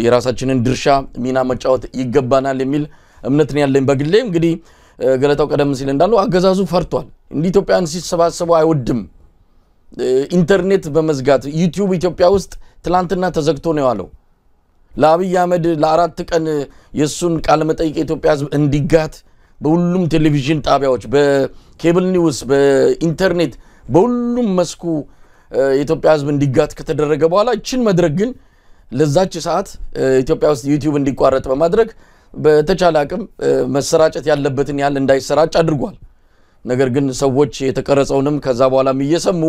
የራሳችንን ድርሻ ሚና መጫወት ይገባናል የሚል እምነት ነው ያለኝ በግሌ እንግዲህ ገለታው ቀደም ሲል እንዳለው አገዛዙ ፈርቷል እንዲ ኢትዮጵያን ሲሰባሰቡ አይወድም ኢንተርኔት በመዝጋት ዩቲዩብ ኢትዮጵያ ውስጥ ትላንትና ተዘግቶ ነው ያለው ለአብይ አህመድ ለአራት ቀን የሱን ቃል መጠይቅ ኢትዮጵያ ህዝብ እንዲጋት በሁሉም ቴሌቪዥን ጣቢያዎች በኬብል ኒውስ በኢንተርኔት በሁሉም መስኩ ኢትዮጵያ ህዝብ እንዲጋት ከተደረገ በኋላ እቺን መድረክ ግን ለዛች ሰዓት ኢትዮጵያ ውስጥ ዩቲዩብ እንዲቋረጥ በማድረግ በተቻለ አቅም መሰራጨት ያለበትን ያህል እንዳይሰራጭ አድርጓል ነገር ግን ሰዎች የተቀረጸውንም ከዛ በኋላም እየሰሙ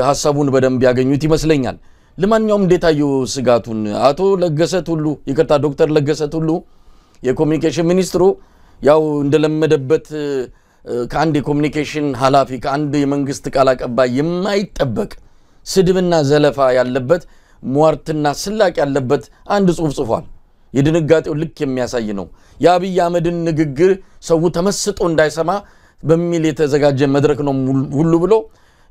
ሐሳቡን በደንብ ያገኙት ይመስለኛል ለማንኛውም እንዴታዩ ስጋቱን አቶ ለገሰት ሁሉ ይከታ ዶክተር ለገሰት ሁሉ የኮሙኒኬሽን ሚኒስትሩ ያው እንደለመደበት ከአንድ የኮሙኒኬሽን ኃላፊ ከአንድ የመንግስት ቃል አቀባይ የማይጠበቅ ስድብና ዘለፋ ያለበት ሟርትና ስላቅ ያለበት አንድ ጽሁፍ ጽፏል የድንጋጤው ልክ የሚያሳይ ነው የአብይ አህመድን ንግግር ሰው ተመስጦ እንዳይሰማ በሚል የተዘጋጀ መድረክ ነው ሁሉ ብሎ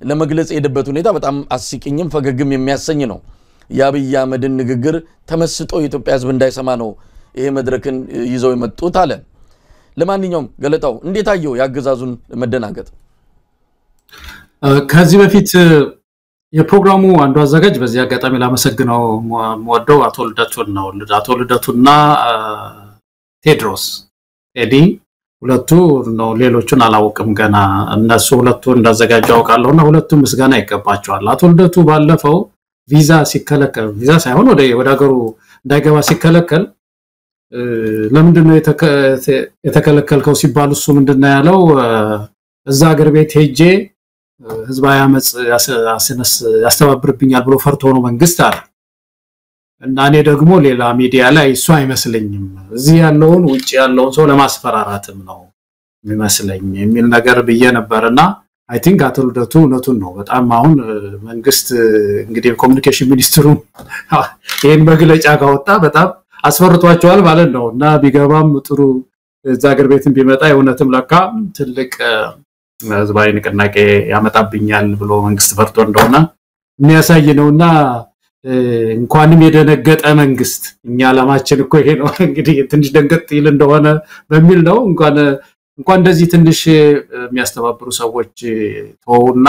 ለመግለጽ የደበት ሁኔታ በጣም አስቂኝም ፈገግም የሚያሰኝ ነው የአብይ አህመድን ንግግር ተመስጦ የኢትዮጵያ ህዝብ እንዳይሰማ ነው ይሄ መድረክን ይዘው የመጡት አለ ለማንኛውም ገለታው እንዴት አየው ያገዛዙን መደናገጥ ከዚህ በፊት የፕሮግራሙ አንዱ አዘጋጅ በዚህ አጋጣሚ ላመሰግነው ወደው አቶ ልደቱና ቴድሮስ ኤዲ ሁለቱ ነው ሌሎቹን አላውቅም ገና እነሱ ሁለቱ እንዳዘጋጁ አውቃለሁና ሁለቱ ምስጋና ይገባቸዋል አቶ ልደቱ ባለፈው ቪዛ ሲከለከል ቪዛ ሳይሆን ወደ ሀገሩ እንዳይገባ ሲከለከል ለምንድነው የተከለከልከው ሲባል እሱ ምንድነው ያለው እዛ ሀገር ቤት ሄጄ ህዝባዊ አመጽ ያስተባብርብኛል ብሎ ፈርቶ ነው መንግስት አለ እና እኔ ደግሞ ሌላ ሚዲያ ላይ እሱ አይመስለኝም እዚህ ያለውን ውጪ ያለውን ሰው ለማስፈራራትም ነው የሚመስለኝ የሚል ነገር ብዬ ነበርና አይ ቲንክ አቶ ልደቱ እውነቱን ነው በጣም አሁን መንግስት እንግዲህ ኮሙኒኬሽን ሚኒስትሩ ይሄን መግለጫ ካወጣ በጣም አስፈርቷቸዋል ማለት ነው እና ቢገባም ጥሩ እዛ ሀገር ቤትም ቢመጣ የእውነትም ለካ ትልቅ ህዝባዊ ንቅናቄ ያመጣብኛል ብሎ መንግስት ፈርቶ እንደሆነ የሚያሳይ ነውና እንኳንም የደነገጠ መንግስት እኛ አላማችን እኮ ይሄ ነው እንግዲህ ትንሽ ደንገጥ ይል እንደሆነ በሚል ነው እንኳን እንደዚህ ትንሽ የሚያስተባብሩ ሰዎች ተውና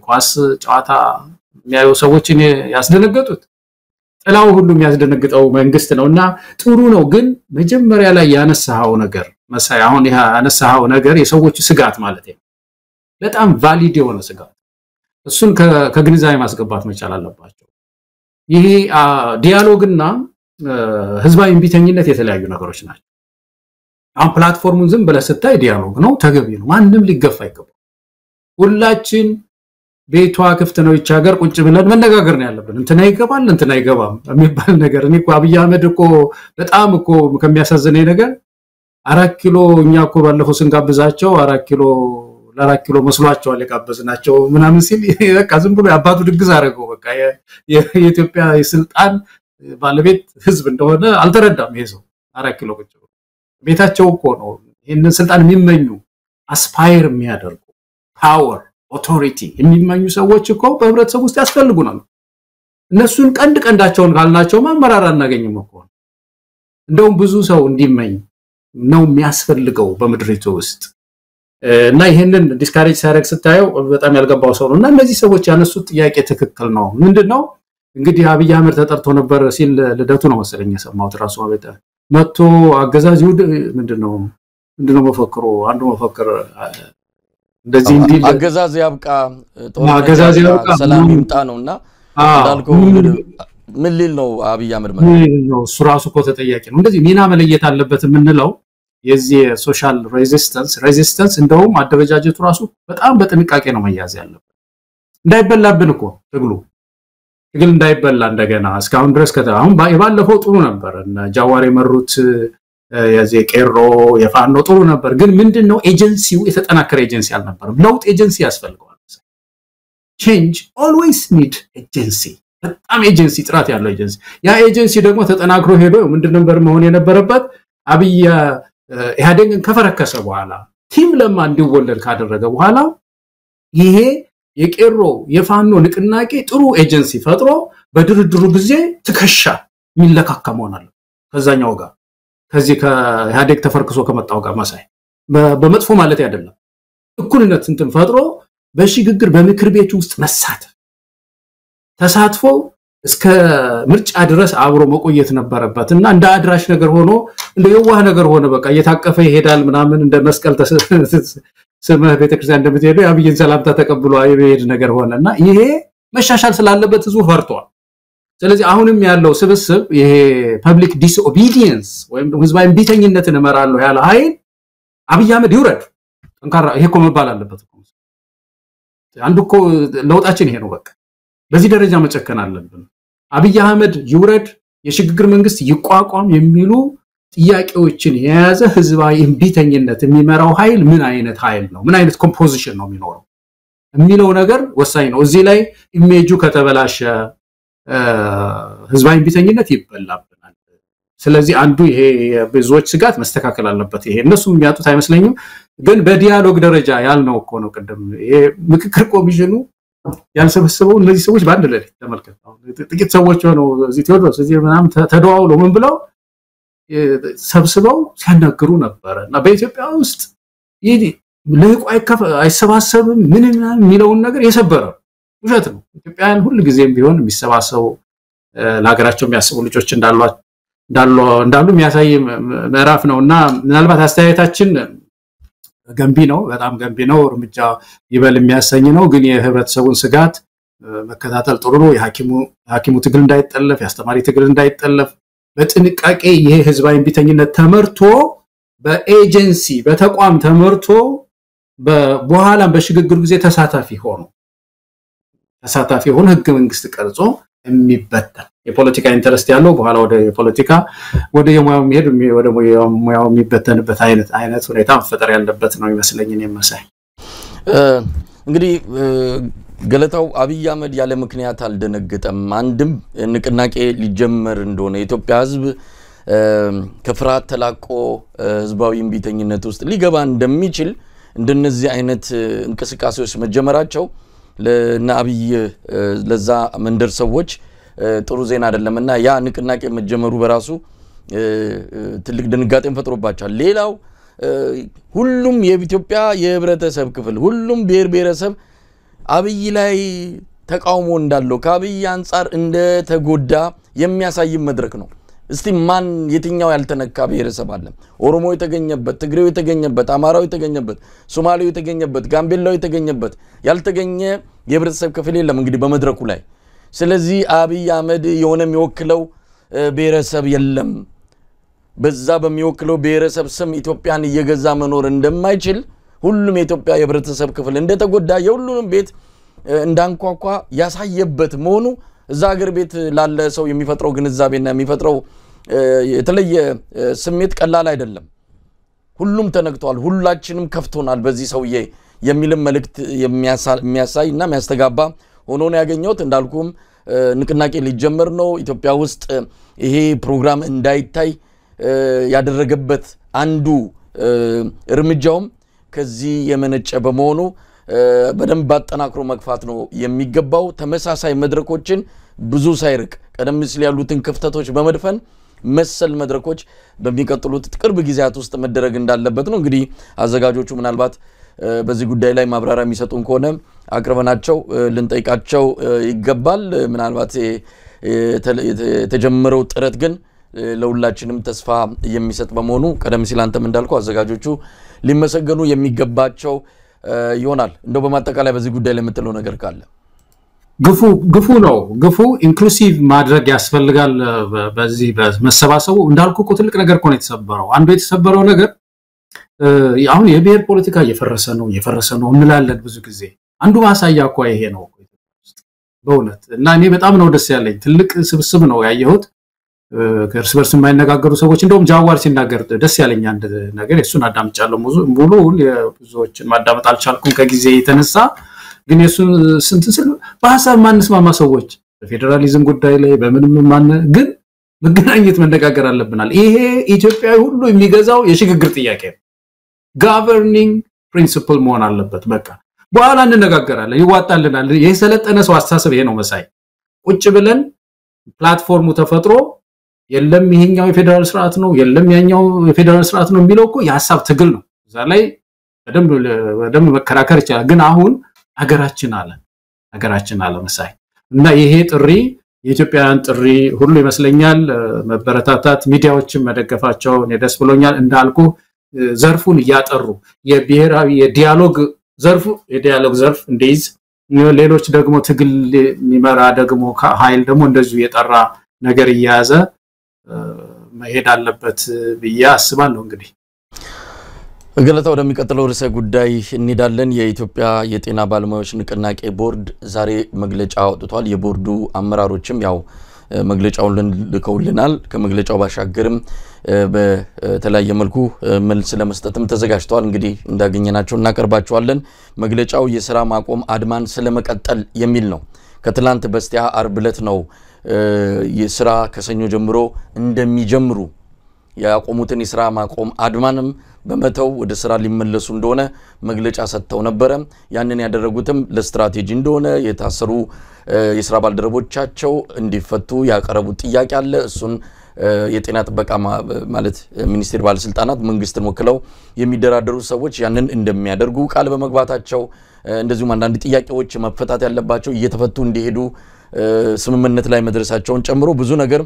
ኳስ ጨዋታ የሚያዩ ሰዎችን ያስደነገጡት ጥላው ሁሉ የሚያስደነግጠው መንግስት ነውና ጥሩ ነው ግን መጀመሪያ ላይ ያነሳው ነገር መሳይ አሁን ያነሳው ነገር የሰዎች ስጋት ማለት ነው በጣም ቫሊድ የሆነ ስጋት እሱን ከግንዛቤ ማስገባት መቻል አለባቸው ይሄ ዲያሎግና ህዝባዊ እምቢተኝነት የተለያዩ ነገሮች ናቸው አሁን ፕላትፎርሙን ዝም ብለ ስታይ ዲያሎግ ነው ተገቢ ነው ማንንም ሊገፋ አይገባም ሁላችን ቤቷ ክፍት ነው ይቻ ሀገር ቁጭ ብለን መነጋገር ነው ያለብን እንትና ይገባል እንትና አይገባም የሚባል ነገር እኔ እኮ አብይ አህመድ እኮ በጣም እኮ ከሚያሳዝነኝ ነገር 4 ኪሎ እኛ እኮ ባለፈው ስንጋብዛቸው 4 ኪሎ መስሏቸዋል የጋበዝናቸው ምናምን ሲል በቃ ዝም ብሎ አባቱ ድግስ አረገው በቃ የኢትዮጵያ የስልጣን ባለቤት ህዝብ እንደሆነ አልተረዳም ይሄ ሰው 4 ኪሎ ቁጭ ቤታቸው እኮ ነው ይሄንን ስልጣን የሚመኙ አስፓየር የሚያደርጉ ፓወር ኦቶሪቲ የሚመኙ ሰዎች እኮ በህብረተሰብ ውስጥ ያስፈልጉናል እነሱን ቀንዳቸውን ካልናቸው ማመራራ እናገኝም እኮ እንደውም ብዙ ሰው እንዲመኝ ነው የሚያስፈልገው በመድሪቱ ውስጥ እና ይሄንን ዲስካሬጅ ሳይረክ ስታየው በጣም ያልገባው ሰው ነውና እነዚህ ሰዎች ያነሱት ጥያቄ ትክክል ነው ምንድነው እንግዲህ አብይ አህመድ ተጠርቶ ነበር ሲል ልደቱ ነው መሰለኝ የሰማው ትራሱ አበጣ መጥቶ አገዛዝ ይሁድ ምንድነው መፈክሩ አንዱ መፈክር እንደዚህ እንዲል አገዛዝ ያብቃ ሰላም ይምጣ ነውና እንዳልከው ምን ሊል ነው አብይ አህመድ ማለት ነው እሱ ራሱ እኮ ተጠያቂ ነው እንደዚህ ሚና መለየት አለበት የምንለው የዚህ ሶሻል ሬዚስተንስ እንደውም አደረጃጀቱ ራሱ በጣም በጥንቃቄ ነው መያዝ ያለበት እንዳይበላብን እኮ ትግል እንዳይበላ እንደገና እስካሁን ድረስ አሁን ባለፈው ጥሩ ነበር እና ጃዋሪ መሩት የዚህ ቄሮ የፋኖ ጥሩ ነበር ግን ምንድነው ኤጀንሲው የተጠናከረ ኤጀንሲ አልነበረም ለውጥ ኤጀንሲ ያስፈልገዋል change always need agency በጣም ኤጀንሲ ጥራት ያለው ኤጀንሲ ያ ኤጀንሲ ደግሞ ተጠናክሮ ሄዶ ምንድነው መሆን የነበረበት አብይ ኢህአዴግን ከፈረከሰ በኋላ ቲም ለማ እንዲወለድ ካደረገ በኋላ ይሄ የቄሮ የፋኖ ንቅናቄ ጥሩ ኤጀንሲ ፈጥሮ በድርድሩ ጊዜ ትከሻ ሚለካከመውናል ከዛኛው ጋር ከዚህ ከኢህአዴግ ተፈርክሶ ከመጣው ጋር ማሳይ በመጥፎ ማለት አይደለም እኩልነት እንትን ፈጥሮ በሽግግር በምክር ቤት ውስጥ ተሳትፎ እስከ ምርጫ ድረስ አብሮ መቆየት ነበረበትና እንደ አድራሽ ነገር ሆኖ እንደ የዋህ ነገር ሆነ በቃ እየታቀፈ ይሄዳል ምናምን እንደ መስቀል ስመህ ቤተክርስቲያን እንደምትሄዱ አብይን ሰላምታ ተቀብሎ አይሄድ ነገር ሆነና ይሄ መሻሻል ስላለበት ህዝቡ ፈርቷል ስለዚህ አሁንም ያለው ስብስብ ይሄ ፐብሊክ ዲስኦቢዲየንስ ወይም ህዝባዊ ቢተኝነትን እመራለሁ ያለ ኃይል አብይ አህመድ ይውረድ እንካራ ይሄ እኮ መባል አለበት እኮ አንዱ እኮ ለውጣችን ይሄ ነው በቃ በዚህ ደረጃ መጨከን አለብን አብይ አህመድ ይውረድ የሽግግር መንግስት ይቋቋም የሚሉ ጥያቄዎችን የያዘ ህዝባዊ ቢተኝነት የሚመራው ኃይል ምን አይነት ኃይል ነው ምን አይነት ኮምፖዚሽን ነው የሚኖረው የሚለው ነገር ወሳኝ ነው እዚህ ላይ ኢሜጁ ከተበላሸ ህዝባዊ ቢተኝነት ይበላብናል ስለዚህ አንዱ ይሄ ብዙዎች ስጋት መስተካከል አለበት ይሄ እነሱ የሚያጡት አይመስለኝም ግን በዲያሎግ ደረጃ ያልነው እኮ ነው ቀደም ይሄ ምክክር ኮሚሽኑ ያልሰበሰበው እነዚህ ሰዎች ባንድ ላይ ተመልከታው ጥቂት ሰዎች ሆነው እዚህ ቴዎድሮስ እዚህ ምናምን ተደዋውለው ምን ብለው ሰብስበው ሲያናግሩ ነበርና በኢትዮጵያ ውስጥ ይሄ ለይቆ አይሰባሰብም ምን የሚለውን ነገር የሰበረ ውሸት ነው። ኢትዮጵያውያን ሁሉ ጊዜም ቢሆን የሚሰባሰቡ ለሀገራቸው የሚያስቡ ልጆች እንዳሉ የሚያሳይ ምዕራፍ ነውና ምናልባት አስተያየታችን ገንቢ ነው፣ በጣም ገንቢ ነው፣ እርምጃ ይበል የሚያሰኝ ነው። ግን የህብረተሰቡን ስጋት መከታተል ጥሩ ነው። የሐኪሙ ትግል እንዳይጠለፍ፣ የአስተማሪ ትግል እንዳይጠለፍ በጥንቃቄ ይሄ ህዝባዊ ቢተኝነት ተመርቶ በኤጀንሲ በተቋም ተመርቶ በኋላም በሽግግር ጊዜ ተሳታፊ ሆኖ ህገ መንግስት ቀርጾ የሚበተን የፖለቲካ ኢንተረስት ያለው በኋላ ወደ የፖለቲካ ወደ የሙያው የሚሄድ ወደ ሙያው የሚበተንበት አይነት ሁኔታ መፈጠር ያለበት ነው ይመስለኝ እኔ መሳይ። እንግዲህ ገለታው አብይ አህመድ ያለ ምክንያት አልደነገጠም። አንድም ንቅናቄ ሊጀመር እንደሆነ የኢትዮጵያ ህዝብ ከፍርሃት ተላቆ ህዝባዊ እምቢተኝነት ውስጥ ሊገባ እንደሚችል እንደነዚህ አይነት እንቅስቃሴዎች መጀመራቸው ለአብይ ለዛ መንደር ሰዎች ጥሩ ዜና አይደለምና ያ ንቅናቄ መጀመሩ በራሱ ትልቅ ድንጋጤን ፈጥሮባቸዋል። ሌላው ሁሉም የኢትዮጵያ የህብረተሰብ ክፍል ሁሉም ብሔረሰብ አብይ ላይ ተቃውሞ እንዳለው ከአብይ አንፃር እንደተጎዳ የሚያሳይ መድረክ ነው። እስቲ ማን የትኛው ያልተነካ ብሔረሰብ አለ? ኦሮሞ የተገኘበት፣ ትግሬው የተገኘበት፣ አማራው የተገኘበት፣ ሶማሌው የተገኘበት፣ ጋምቤላው የተገኘበት ያልተገኘ የህብረተሰብ ክፍል የለም እንግዲህ በመድረኩ ላይ። ስለዚህ አብይ አህመድ የሆነ የሚወክለው ብሔረሰብ የለም። በዛ በሚወክለው ብሔረሰብ ስም ኢትዮጵያን እየገዛ መኖር እንደማይችል ሁሉም የኢትዮጵያ የህብረተሰብ ክፍል እንደተጎዳ የሁሉንም ቤት እንዳንኳኳ ያሳየበት መሆኑ እዛ ሀገር ቤት ላለ ሰው የሚፈጥረው ግንዛቤና የሚፈጥረው የተለየ ስሜት ቀላል አይደለም። ሁሉም ተነክቷል፣ ሁላችንም ከፍቶናል በዚህ ሰውዬ የሚልም መልእክት የሚያሳይና የሚያስተጋባ ሆኖ ነው ያገኘሁት። እንዳልኩም ንቅናቄ ሊጀመር ነው። ኢትዮጵያ ውስጥ ይሄ ፕሮግራም እንዳይታይ ያደረገበት አንዱ እርምጃውም ከዚህ የመነጨ በመሆኑ በደንብ አጠናክሮ መግፋት ነው የሚገባው። ተመሳሳይ መድረኮችን ብዙ ሳይርቅ ቀደም ሲል ያሉትን ክፍተቶች በመድፈን መሰል መድረኮች በሚቀጥሉት ቅርብ ጊዜያት ውስጥ መደረግ እንዳለበት ነው። እንግዲህ አዘጋጆቹ ምናልባት በዚህ ጉዳይ ላይ ማብራሪያ የሚሰጡን ከሆነ አቅርበናቸው ልንጠይቃቸው ይገባል። ምናልባት የተጀመረው ጥረት ግን ለሁላችንም ተስፋ የሚሰጥ በመሆኑ ቀደም ሲል አንተም እንዳልከው አዘጋጆቹ ሊመሰገኑ የሚገባቸው ይሆናል። እንደው በማጠቃላይ በዚህ ጉዳይ ላይ የምትለው ነገር ካለ? ግፉ ነው። ግፉ ኢንክሉሲቭ ማድረግ ያስፈልጋል። በዚህ በመሰባሰቡ እንዳልኩ እኮ ትልቅ ነገር እኮ ነው የተሰበረው። አንዱ የተሰበረው ነገር አሁን የብሔር ፖለቲካ እየፈረሰ ነው እንላለን ብዙ ጊዜ። አንዱ ማሳያ እኮ ይሄ ነው በእውነት። እና እኔ በጣም ነው ደስ ያለኝ። ትልቅ ስብስብ ነው ያየሁት። ከእርስ በርስ የማይነጋገሩ ሰዎች እንደውም ጃዋር ሲናገር ደስ ያለኝ አንድ ነገር እሱን አዳምጫለሁ። ሙሉውን የብዙዎችን ማዳመጥ አልቻልኩም ከጊዜ የተነሳ። ግን እሱን ስንትስል በሐሳብ ማንስማማ ሰዎች በፌደራሊዝም ጉዳይ ላይ በምንም ግን መገናኘት መነጋገር አለብናል። ይሄ ኢትዮጵያዊ ሁሉ የሚገዛው የሽግግር ጥያቄ ነው። ጋቨርኒንግ ፕሪንሲፕል መሆን አለበት። በቃ በኋላ እንነጋገራለን፣ ይዋጣልናል። ይሄ ሰለጠነ ሰው አስተሳሰብ ይሄ ነው መሳይ። ቁጭ ብለን ፕላትፎርሙ ተፈጥሮ የለም ይሄኛው የፌደራል ስርዓት ነው የለም ያኛው የፌደራል ስርዓት ነው የሚለው እኮ የሐሳብ ትግል ነው። እዛ ላይ በደንብ መከራከር ይችላል። ግን አሁን ሀገራችን አለ መሳይ እና ይሄ ጥሪ የኢትዮጵያውያን ጥሪ ሁሉ ይመስለኛል መበረታታት፣ ሚዲያዎችን መደገፋቸው ደስ ብሎኛል። እንዳልኩ ዘርፉን ያጠሩ የብሔራዊ የዲያሎግ ዘርፍ እንዲይዝ ሌሎች ደግሞ ትግል የሚመራ ደግሞ ኃይል ደግሞ እንደዚሁ የጠራ ነገር ይያዘ መሄድ አለበት ብዬ አስባለሁ። እንግዲህ ገለታው ወደሚቀጥለው ርዕሰ ጉዳይ እንሄዳለን። የኢትዮጵያ የጤና ባለሙያዎች ንቅናቄ ቦርድ ዛሬ መግለጫ አውጥቷል። የቦርዱ አመራሮችም ያው መግለጫውን ልከውልናል። ከመግለጫው ባሻገርም በተለያየ መልኩ መልስ ለመስጠትም ተዘጋጅተዋል። እንግዲህ እንዳገኘናቸው እናቀርባቸዋለን። መግለጫው የሥራ ማቆም አድማን ስለመቀጠል የሚል ነው። ከትላንት በስቲያ አርብ ዕለት ነው የሥራ ከሰኞ ጀምሮ እንደሚጀምሩ ያቆሙትን የሥራ ማቆም አድማንም በመተው ወደ ሥራ ሊመለሱ እንደሆነ መግለጫ ሰጥተው ነበር። ያንን ያደረጉትም ለስትራቴጂ እንደሆነ የታሰሩ የሥራ ባልደረቦቻቸው እንዲፈቱ ያቀረቡት ጥያቄ አለ። እሱን የጤና ጥበቃ ማለት ሚኒስቴር ባለስልጣናት መንግስትን ወክለው የሚደራደሩ ሰዎች ያንን እንደሚያደርጉ ቃል በመግባታቸው እንደዚሁም አንዳንድ ጥያቄዎች መፈታት ያለባቸው እየተፈቱ እንዲሄዱ ስምምነት ላይ መድረሳቸውን ጨምሮ ብዙ ነገር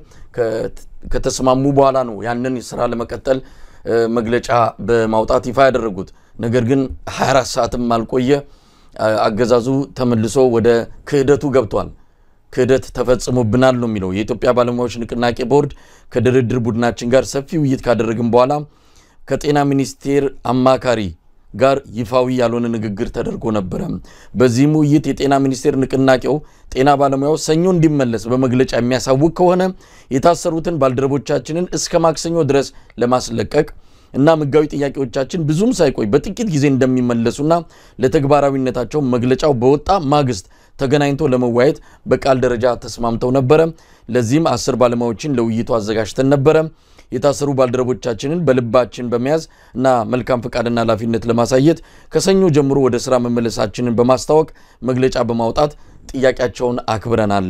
ከተስማሙ በኋላ ነው ያንን ስራ ለመቀጠል መግለጫ በማውጣት ይፋ ያደረጉት። ነገር ግን 24 ሰዓትም አልቆየ አገዛዙ ተመልሶ ወደ ክህደቱ ገብቷል። ክህደት ተፈጽሞብናል ነው የሚለው። የኢትዮጵያ ባለሙያዎች ንቅናቄ ቦርድ ከድርድር ቡድናችን ጋር ሰፊ ውይይት ካደረግን በኋላ ከጤና ሚኒስቴር አማካሪ ጋር ይፋዊ ያልሆነ ንግግር ተደርጎ ነበር። በዚህም ውይይት የጤና ሚኒስቴር ንቅናቄው ጤና ባለሙያው ሰኞ እንዲመለስ በመግለጫ የሚያሳውቅ ከሆነ የታሰሩትን ባልደረቦቻችንን እስከ ማክሰኞ ድረስ ለማስለቀቅ እና ህጋዊ ጥያቄዎቻችን ብዙም ሳይቆይ በጥቂት ጊዜ እንደሚመለሱና ለተግባራዊነታቸው መግለጫው በወጣ ማግስት ተገናኝቶ ለመወያየት በቃል ደረጃ ተስማምተው ነበር። ለዚህም 10 ባለሙያዎችን ለውይይቱ አዘጋጅተን ነበር። የታሰሩ ባልደረቦቻችንን በልባችን በመያዝ እና መልካም ፍቃድና ኃላፊነት ለማሳየት ከሰኞ ጀምሮ ወደ ስራ መመለሳችንን በማስታወቅ መግለጫ በማውጣት ጥያቄያቸውን አክብረናል።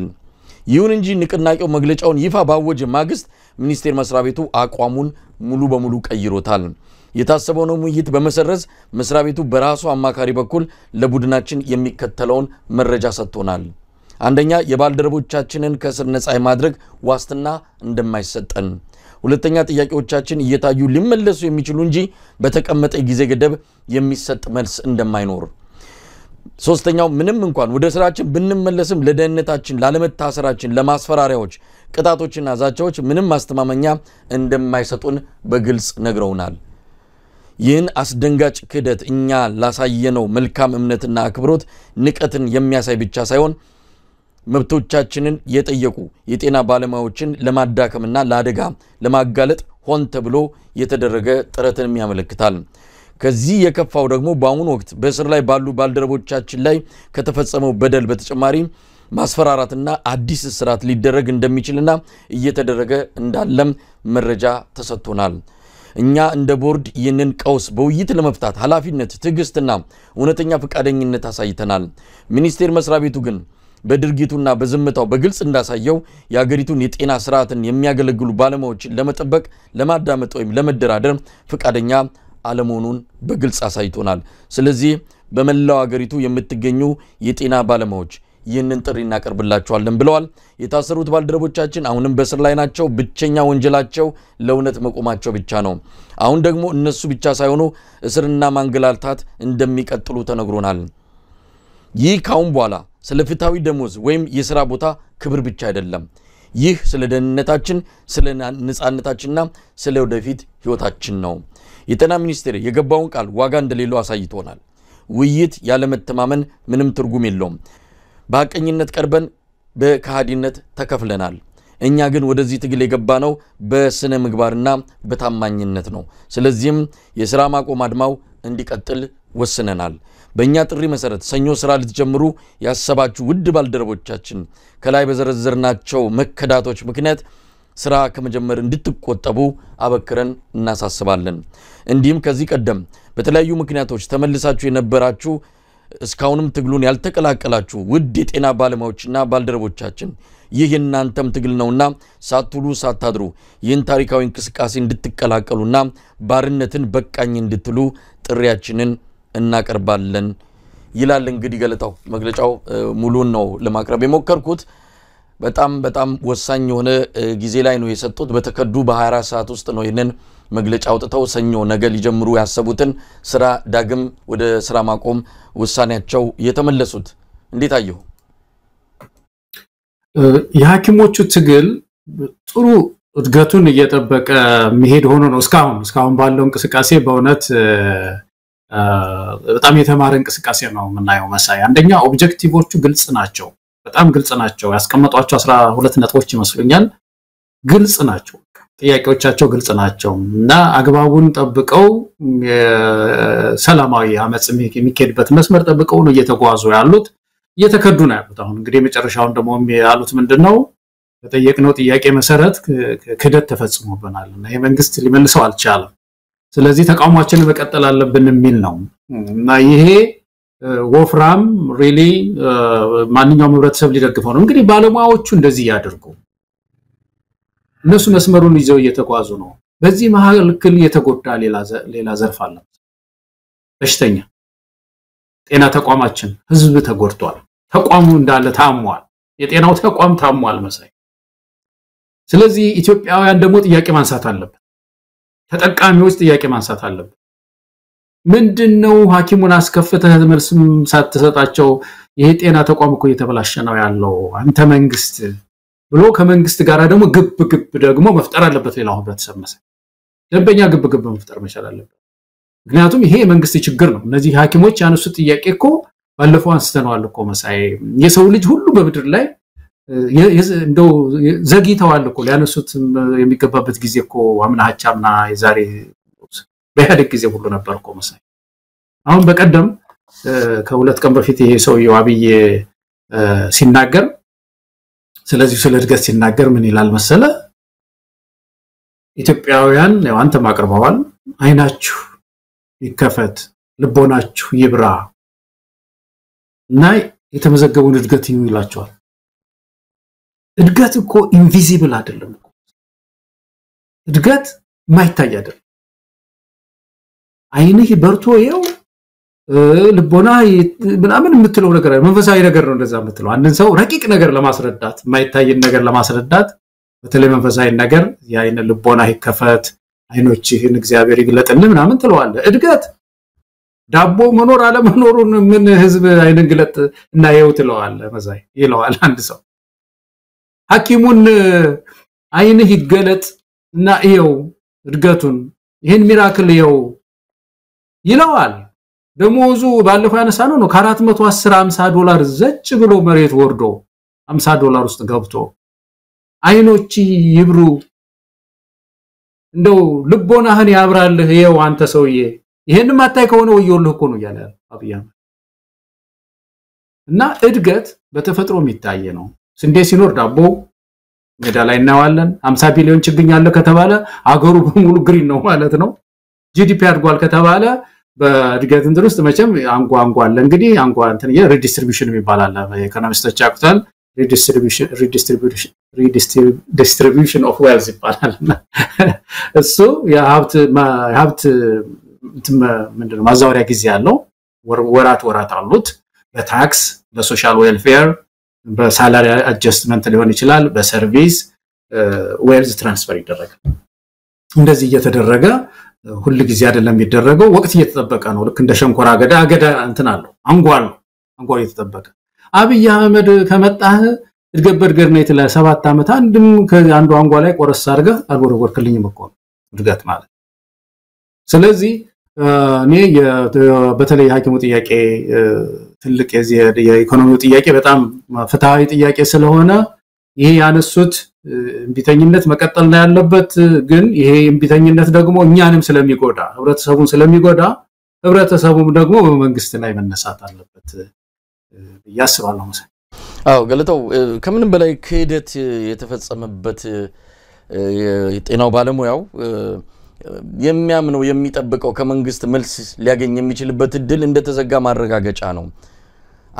ይሁን እንጂ ንቅናቄው መግለጫውን ይፋ ባወጀ ማግስት ሚኒስቴር መስሪያ ቤቱ አቋሙን ሙሉ በሙሉ ቀይሮታል። የታሰበውን ውይይት በመሰረዝ መስሪያ ቤቱ በራሱ አማካሪ በኩል ለቡድናችን የሚከተለውን መረጃ ሰጥቶናል። አንደኛ፣ የባልደረቦቻችንን ከስር ነፃ የማድረግ ዋስትና እንደማይሰጠን። ሁለተኛ፣ ጥያቄዎቻችን እየታዩ ሊመለሱ የሚችሉ እንጂ በተቀመጠ ጊዜ ገደብ የሚሰጥ መልስ እንደማይኖር። ሶስተኛው፣ ምንም እንኳን ወደ ስራችን ብንመለስም ለደህንነታችን፣ ላለመታሰራችን፣ ለማስፈራሪያዎች፣ ቅጣቶችና ዛቻዎች ምንም ማስተማመኛ እንደማይሰጡን በግልጽ ነግረውናል። ይህን አስደንጋጭ ክህደት እኛ ላሳየነው መልካም እምነትና አክብሮት ንቀትን የሚያሳይ ብቻ ሳይሆን መብቶቻችንን የጠየቁ የጤና ባለሙያዎችን ለማዳከምና ለአደጋ ለማጋለጥ ሆን ተብሎ የተደረገ ጥረትን ያመለክታል። ከዚህ የከፋው ደግሞ በአሁኑ ወቅት በእስር ላይ ባሉ ባልደረቦቻችን ላይ ከተፈጸመው በደል በተጨማሪ ማስፈራራትና አዲስ እስራት ሊደረግ እንደሚችልና እየተደረገ እንዳለም መረጃ ተሰጥቶናል። እኛ እንደ ቦርድ ይህንን ቀውስ በውይይት ለመፍታት ኃላፊነት፣ ትዕግስትና እውነተኛ ፈቃደኝነት አሳይተናል። ሚኒስቴር መስሪያ ቤቱ ግን በድርጊቱና በዝምታው በግልጽ እንዳሳየው የሀገሪቱን የጤና ስርዓትን የሚያገለግሉ ባለሙያዎችን ለመጠበቅ፣ ለማዳመጥ ወይም ለመደራደር ፈቃደኛ አለመሆኑን በግልጽ አሳይቶናል። ስለዚህ በመላው ሀገሪቱ የምትገኙ የጤና ባለሙያዎች ይህንን ጥሪ እናቀርብላችኋለን ብለዋል። የታሰሩት ባልደረቦቻችን አሁንም በእስር ላይ ናቸው። ብቸኛ ወንጀላቸው ለእውነት መቆማቸው ብቻ ነው። አሁን ደግሞ እነሱ ብቻ ሳይሆኑ እስርና ማንገላታት እንደሚቀጥሉ ተነግሮናል። ይህ ካሁን በኋላ ስለ ፍትሃዊ ደሞዝ ወይም የሥራ ቦታ ክብር ብቻ አይደለም። ይህ ስለ ደህንነታችን፣ ስለ ነፃነታችንና ስለ ወደፊት ህይወታችን ነው። የጤና ሚኒስቴር የገባውን ቃል ዋጋ እንደሌለው አሳይቶናል። ውይይት ያለ መተማመን ምንም ትርጉም የለውም። በሐቀኝነት ቀርበን በከሃዲነት ተከፍለናል። እኛ ግን ወደዚህ ትግል የገባነው በስነ ምግባርና በታማኝነት ነው። ስለዚህም የሥራ ማቆም አድማው እንዲቀጥል ወስነናል። በእኛ ጥሪ መሰረት ሰኞ ስራ ልትጀምሩ ያሰባችሁ ውድ ባልደረቦቻችን ከላይ በዘረዘርናቸው መከዳቶች ምክንያት ስራ ከመጀመር እንድትቆጠቡ አበክረን እናሳስባለን። እንዲሁም ከዚህ ቀደም በተለያዩ ምክንያቶች ተመልሳችሁ የነበራችሁ እስካሁንም ትግሉን ያልተቀላቀላችሁ ውድ የጤና ባለሙያዎችና ባልደረቦቻችን ይህ የናንተም ትግል ነውና ሳትውሉ ሳታድሩ ይህን ታሪካዊ እንቅስቃሴ እንድትቀላቀሉና ባርነትን በቃኝ እንድትሉ ጥሪያችንን እናቀርባለን ይላል። እንግዲህ ገለታው መግለጫው ሙሉን ነው ለማቅረብ የሞከርኩት። በጣም ወሳኝ የሆነ ጊዜ ላይ ነው የሰጡት። በተከዱ በ24 ሰዓት ውስጥ ነው ይሄንን መግለጫ አውጥተው ሰኞ ነገ ሊጀምሩ ያሰቡትን ስራ ዳግም ወደ ስራ ማቆም ውሳኔያቸው የተመለሱት። እንዴት አየሁ? የሐኪሞቹ ትግል ጥሩ እድገቱን እየጠበቀ መሄድ ሆኖ ነው እስካሁን ባለው እንቅስቃሴ በእውነት በጣም የተማረ እንቅስቃሴ ነው የምናየው። መሳይ አንደኛ ኦብጀክቲቮቹ ግልጽ ናቸው፣ በጣም ግልጽ ናቸው። ያስቀመጧቸው 12 ነጥቦች ይመስሉኛል ግልጽ ናቸው። ጥያቄዎቻቸው ግልጽ ናቸው እና አግባቡን ጠብቀው ሰላማዊ አመጽ የሚከድበት መስመር ጠብቀው ነው እየተጓዙ ያሉት፣ እየተከዱ ነው ያሉት። አሁን እንግዲህ መጨረሻውን ደግሞ ያሉት ምንድነው? በጠየቅነው ጥያቄ መሰረት ክደት ተፈጽሞብናል እና የመንግስት ሊመልሰው አልቻለም። ስለዚህ ተቃውሟችንን መቀጠል አለብን የሚል ነው እና ይሄ ወፍራም ሪሊ ማንኛውም ህብረተሰብ ሊደግፈው ነው። እንግዲህ ባለሙያዎቹ እንደዚህ ያደርጉ እነሱ መስመሩን ይዘው እየተጓዙ ነው በዚህ መሐከል የተጎዳ ሌላ ዘርፍ አለ በሽተኛ ጤና ተቋማችን ህዝብ ተጎድቷል ተቋሙ እንዳለ ታሟል የጤናው ተቋም ታሟል መሳይ ስለዚህ ኢትዮጵያውያን ደግሞ ጥያቄ ማንሳት አለበት ተጠቃሚዎች ጥያቄ ማንሳት አለበት ምንድነው ሐኪሙን አስከፍተህ መልስም ሳትሰጣቸው ይሄ ጤና ተቋም እኮ እየተበላሸ ነው ያለው አንተ መንግስት ብሎ ከመንግስት ጋር ደግሞ ግብ ደግሞ መፍጠር አለበት ሌላው ህብረተሰብ መሳይ ደንበኛ ግብ መፍጠር መቻል አለበት ምክንያቱም ይሄ መንግስት ችግር ነው እነዚህ ሐኪሞች ያነሱት ጥያቄ እኮ ባለፈው አንስተናል እኮ መሳይ የሰው ልጅ ሁሉ በምድር ላይ እንደው ዘግይተዋል እኮ ሊያነሱት የሚገባበት ጊዜ እኮ አምናቻምና የዛሬ በህደግ ጊዜ ሁሉ ነበር እኮ መሳይ አሁን በቀደም ከሁለት ቀን በፊት ይሄ ሰውየው አብይ ሲናገር ስለዚህ ስለ እድገት ሲናገር ምን ይላል መሰለ ኢትዮጵያውያን አንተ ማቅርበዋል አይናችሁ ይከፈት ልቦናችሁ ይብራ እና የተመዘገቡን እድገት ይላቸዋል እድገት እኮ ኢንቪዚብል አይደለም እኮ እድገት ማይታይ አይደለም አይንህ በርቶ ይው ልቦና ምናምን የምትለው ነገር መንፈሳዊ ነገር ነው እንደዛ የምትለው አንድን ሰው ረቂቅ ነገር ለማስረዳት ማይታይን ነገር ለማስረዳት በተለይ መንፈሳዊ ነገር ያይነ ልቦና ይከፈት አይኖችህን እግዚአብሔር ይግለጥልህ ምናምን ትለዋለ እድገት ዳቦ መኖር አለ መኖሩን ምን ህዝብ አይንን ግለጥ እና ይው ትለዋለ መሳይ ይለዋል አንድ ሰው ሐኪሙን አይንህ ይገለጥ እና ይው እድገቱን ይሄን ሚራክል ይው ይለዋል ደሞዙ ባለፈው ያነሳነው ነው ከ410 $50 ዘጭ ብሎ መሬት ወርዶ $50 ውስጥ ገብቶ አይኖች ይብሩ እንደው ልቦናህን ያብራልህ ይው አንተ ሰውዬ ይሄን ማታይ ከሆነ ወዮልህ እኮ ነው ያለ አብይ እና እድገት በተፈጥሮ የሚታይ ነው ስንዴ ሲኖር ዳቦ ሜዳ ላይ እናዋለን 50 ቢሊዮን ችግኝ አለ ከተባለ አገሩ በሙሉ ግሪን ነው ማለት ነው ጂዲፒ አድጓል ከተባለ በእድገት እንትን ውስጥ መቼም አንጓ አለ እንግዲህ አንጓ እንትን የሪዲስትሪቢዩሽን ይባላል ኢኮኖሚስቶች ያቁታል ሪዲስትሪቢዩሽን ኦፍ ዌልዝ ይባላል እሱ የሀብት ምንድነው ማዛወሪያ ጊዜ ያለው ወራት አሉት በታክስ በሶሻል ዌልፌር በሳላሪ አድጀስትመንት ሊሆን ይችላል በሰርቪስ ዌልዝ ትራንስፈር ይደረጋል እንደዚህ እየተደረገ ሁሉ ጊዜ አይደለም የሚደረገው ወቅት እየተጠበቀ ነው ልክ እንደ ሸንኮራ አገዳ እንትን አለው አንጓል እየተጠበቀ አብይ አህመድ ከመጣህ እድገበርገር ነው የተለ 7 አመት አንድም ከአንዱ አንጓ ላይ ቆረስ አድርገህ አልወረወርክልኝም እኮ እድገት ማለት ስለዚህ እኔ በተለይ ሐኪሙ ጥያቄ ትልቅ የኢኮኖሚው ጥያቄ በጣም ፍትሃዊ ጥያቄ ስለሆነ ይሄ ያነሱት እንቢተኝነት መቀጠል ነው ያለበት ግን ይሄ እንቢተኝነት ደግሞ እኛንም ስለሚጎዳ ህብረተሰቡን ስለሚጎዳ ህብረተሰቡም ደግሞ በመንግስት ላይ መነሳት አለበት ያስባለሁ መሰለኝ አው ገለታው ከምንም በላይ ክህደት የተፈጸመበት የጤናው ባለሙያው የሚያምነው የሚጠብቀው ከመንግስት መልስ ሊያገኝ የሚችልበት እድል እንደተዘጋ ማረጋገጫ ነው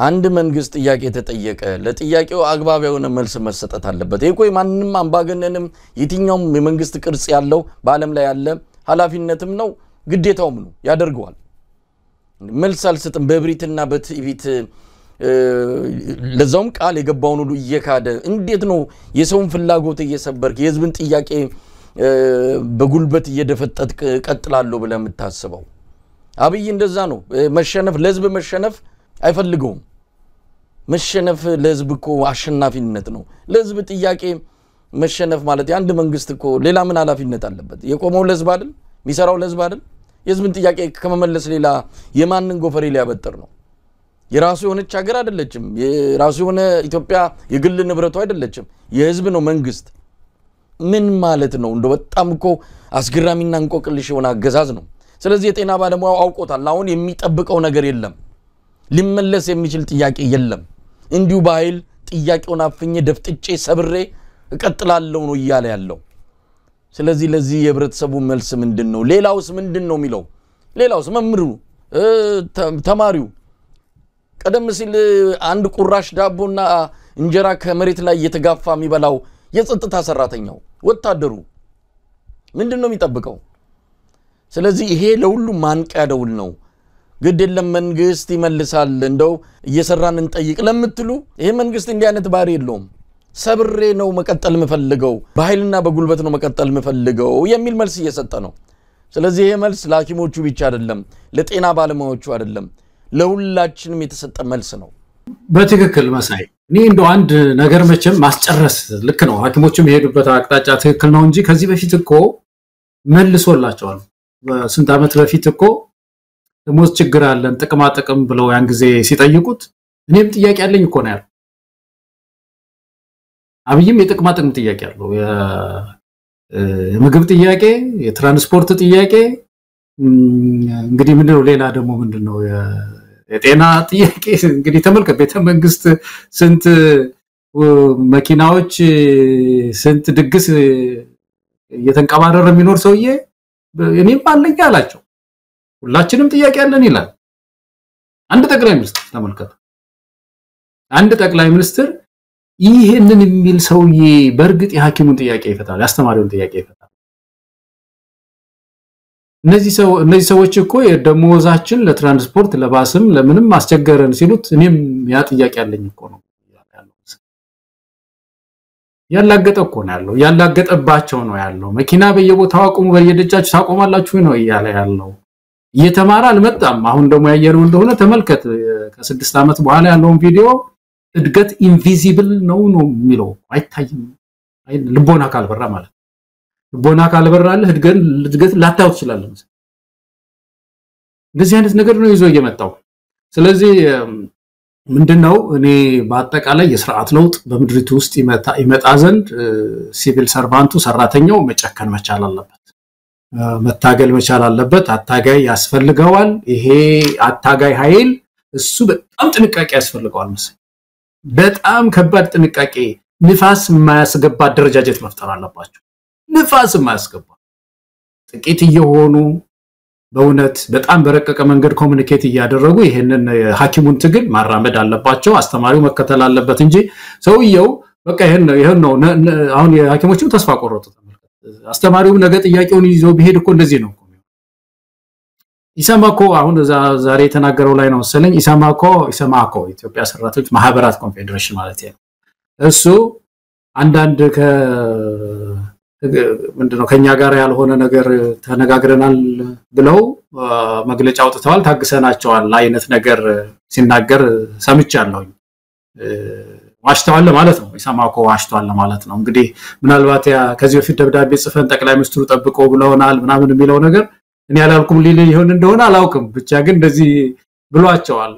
አንድ መንግስት ጥያቄ ተጠየቀ ለጥያቄው አግባብ የሆነ መልስ መሰጠት አለበት ይሄ ቆይ ማንንም አምባገነንም የትኛውም የመንግስት ቅርጽ ያለው በአለም ላይ ያለ ኃላፊነትም ነው ግዴታውም ነው ያደርገዋል መልስ አልሰጥም በብሪትና በትዕቢት ለዛውም ቃል የገባውን ሁሉ እየካደ እንዴት ነው የሰውን ፍላጎት እየሰበርክ የህዝብን ጥያቄ በጉልበት እየደፈጠጥክ ቀጥላለሁ ብለ የምታስበው አብይ እንደዛ ነው መሸነፍ ለህዝብ መሸነፍ አይፈልገውም መሸነፍ ለህዝብ እኮ አሸናፊነት ነው ለህዝብ ጥያቄ መሸነፍ ማለት የአንድ መንግስት እኮ ሌላ ምን ኃላፊነት አለበት የቆመው ለህዝብ አይደል ሚሰራው ለህዝብ አይደል የህዝብን ጥያቄ ከመመለስ ሌላ የማንን ጎፈሬ ሊያበጥር ነው የራሱ የሆነች ሀገር አይደለችም የራሱ የሆነ ኢትዮጵያ የግል ንብረቱ አይደለችም የህዝብ ነው መንግስት ምን ማለት ነው እንደው በጣም እኮ አስገራሚና እንቆቅልሽ የሆነ አገዛዝ ነው ስለዚህ የጤና ባለሙያው አውቆታል አሁን የሚጠብቀው ነገር የለም ሊመለስ የሚችል ጥያቄ የለም እንዲሁ ባይል ጥያቄውን አፍኜ ደፍጥጬ ሰብሬ እቀጥላለሁ ነው ይያለ ያለው ስለዚህ ለዚህ የህብረተሰቡ መልስ ምንድነው ሌላውስ ምንድነው የሚለው ሌላውስ መምሩ ተማሪው ቀደም ሲል አንድ ቁራሽ ዳቦና እንጀራ ከመሬት ላይ እየተጋፋ የሚበላው የጸጥታ ሰራተኛው ወታደሩ ምንድነው የሚጠብቀው ስለዚህ ይሄ ለሁሉ ማንቂያ ደውል ነው ግድ የለም መንግስት ይመልሳል እንደው እየሰራን እንጠይቅ ለምትሉ ይሄ መንግስት እንዲህ አይነት ባህሪ የለውም ሰብሬ ነው መቀጠል መፈልገው በኃይልና በጉልበት ነው መቀጠል መፈልገው የሚል መልስ እየሰጠ ነው ስለዚህ ይሄ መልስ ለሐኪሞቹ ብቻ አይደለም ለጤና ባለሙያዎቹ አይደለም ለሁላችንም የተሰጠ መልስ ነው በትክክል መሳይ እኔ እንደው አንድ ነገር መቼም ማስጨረስ ልክ ነው ሐኪሞቹም የሄዱበት አቅጣጫ ትክክል ነው እንጂ ከዚህ በፊት እኮ መልሶላቸዋል በስንት አመት በፊት እኮ ደሞዝ ችግር አለን ጥቅማ ጥቅም ብለው ያን ጊዜ ሲጠይቁት እኔም ጥያቄ አለኝ እኮ ነው ያለው አብይም የጥቅማ ጥቅም ጥያቄ አለው የምግብ ጥያቄ የትራንስፖርት ጥያቄ እንግዲህ ምንድነው ሌላ ደግሞ ምንድነው የጤና ጥያቄ እንግዲህ ተመልከት ቤተ መንግስት ስንት መኪናዎች ስንት ድግስ እየተንቀባረረ የሚኖር ሰውዬ እኔም አለኝ አላቸው ሁላችንም ጥያቄ አለን ይላል አንድ ጠቅላይ ሚኒስትር ተመልከቱ አንድ ጠቅላይ ሚኒስትር ይሄንን የሚል ሰውዬ በርግጥ የሐኪሙን ጥያቄ ይፈታል ያስተማሪውን ጥያቄ ይፈታል እነዚህ ሰዎች እኮ የደሞዛችን ለትራንስፖርት ለባስም ለምንም አስቸገረን ሲሉት እኔም ያ ጥያቄ አለኝ እኮ ነው ያላገጠ እኮ ነው ያለው ያላገጠባቸው ነው ያለው መኪና በየቦታው አቁሙ በየደጃችሁ ታቆማላችሁ ነው ይያለ ያለው እየተማራ አልመጣም አሁን ደግሞ ያየነው እንደሆነ ተመልከት ከ6 አመት በኋላ ያለውን ቪዲዮ እድገት ኢንቪዚብል ነው የሚለው አይታይም ልቦና ካልበራ ማለት ልቦና ካልበራልህ እድገት ላታውት ይችላል እንደዚህ አይነት ነገር ነው ይዞ እየመጣው ስለዚህ ምንድነው እኔ በአጠቃላይ የሥርዓት ለውጥ በምድሪቱ ውስጥ ይመጣ ዘንድ ሲቪል ሰርቫንቱ ሰራተኛው መጨከን መቻል አለበት መታገል መቻል አለበት አታጋይ ያስፈልገዋል ይሄ አታጋይ ኃይል እሱ በጣም ጥንቃቄ ያስፈልገዋል መሰለኝ በጣም ከባድ ጥንቃቄ ንፋስ የማያስገባ ደረጃጀት መፍጠር አለባቸው ንፋስ የማያስገባ ጥቂት እየሆኑ በእውነት በጣም በረቀቀ መንገድ ኮሙኒኬት ያደረጉ ይሄንን ሐኪሙን ትግል ማራመድ አለባቸው አስተማሪው መከተል አለበት እንጂ ሰውየው በቃ ይሄን ነው አሁን የሐኪሞቹ ተስፋ ቆረጡ አስተማሪው ነገ ጥያቄውን ይዞ ቢሄድ እኮ እንደዚህ ነው ኢሰማኮ አሁን ዛሬ የተናገረው ላይ ነው መሰለኝ ኢሰማኮ ኢትዮጵያ ሰራተኞች ማህበራት ኮንፌዴሬሽን ማለት ነው እሱ አንዳንድ ምንድነው ከኛ ጋር ያልሆነ ነገር ተነጋግረናል ብለው መግለጫ አውጥተዋል ታግሰናቸዋል አይነት ነገር ሲናገር ሰምቻለሁ ዋሽተዋል ማለት ነው ኢሰማኮ ዋሽተዋል ማለት ነው እንግዲህ ምናልባት ከዚህ በፊት ደብዳቤ ጽፈን ጠቅላይ ሚኒስትሩ ጠብቆ ብለውናል ምናምን የሚለው ነገር እኔ ያላልኩም ሊል ይሆን እንደሆነ አላውቅም ብቻ ግን እንደዚህ ብሏቸዋል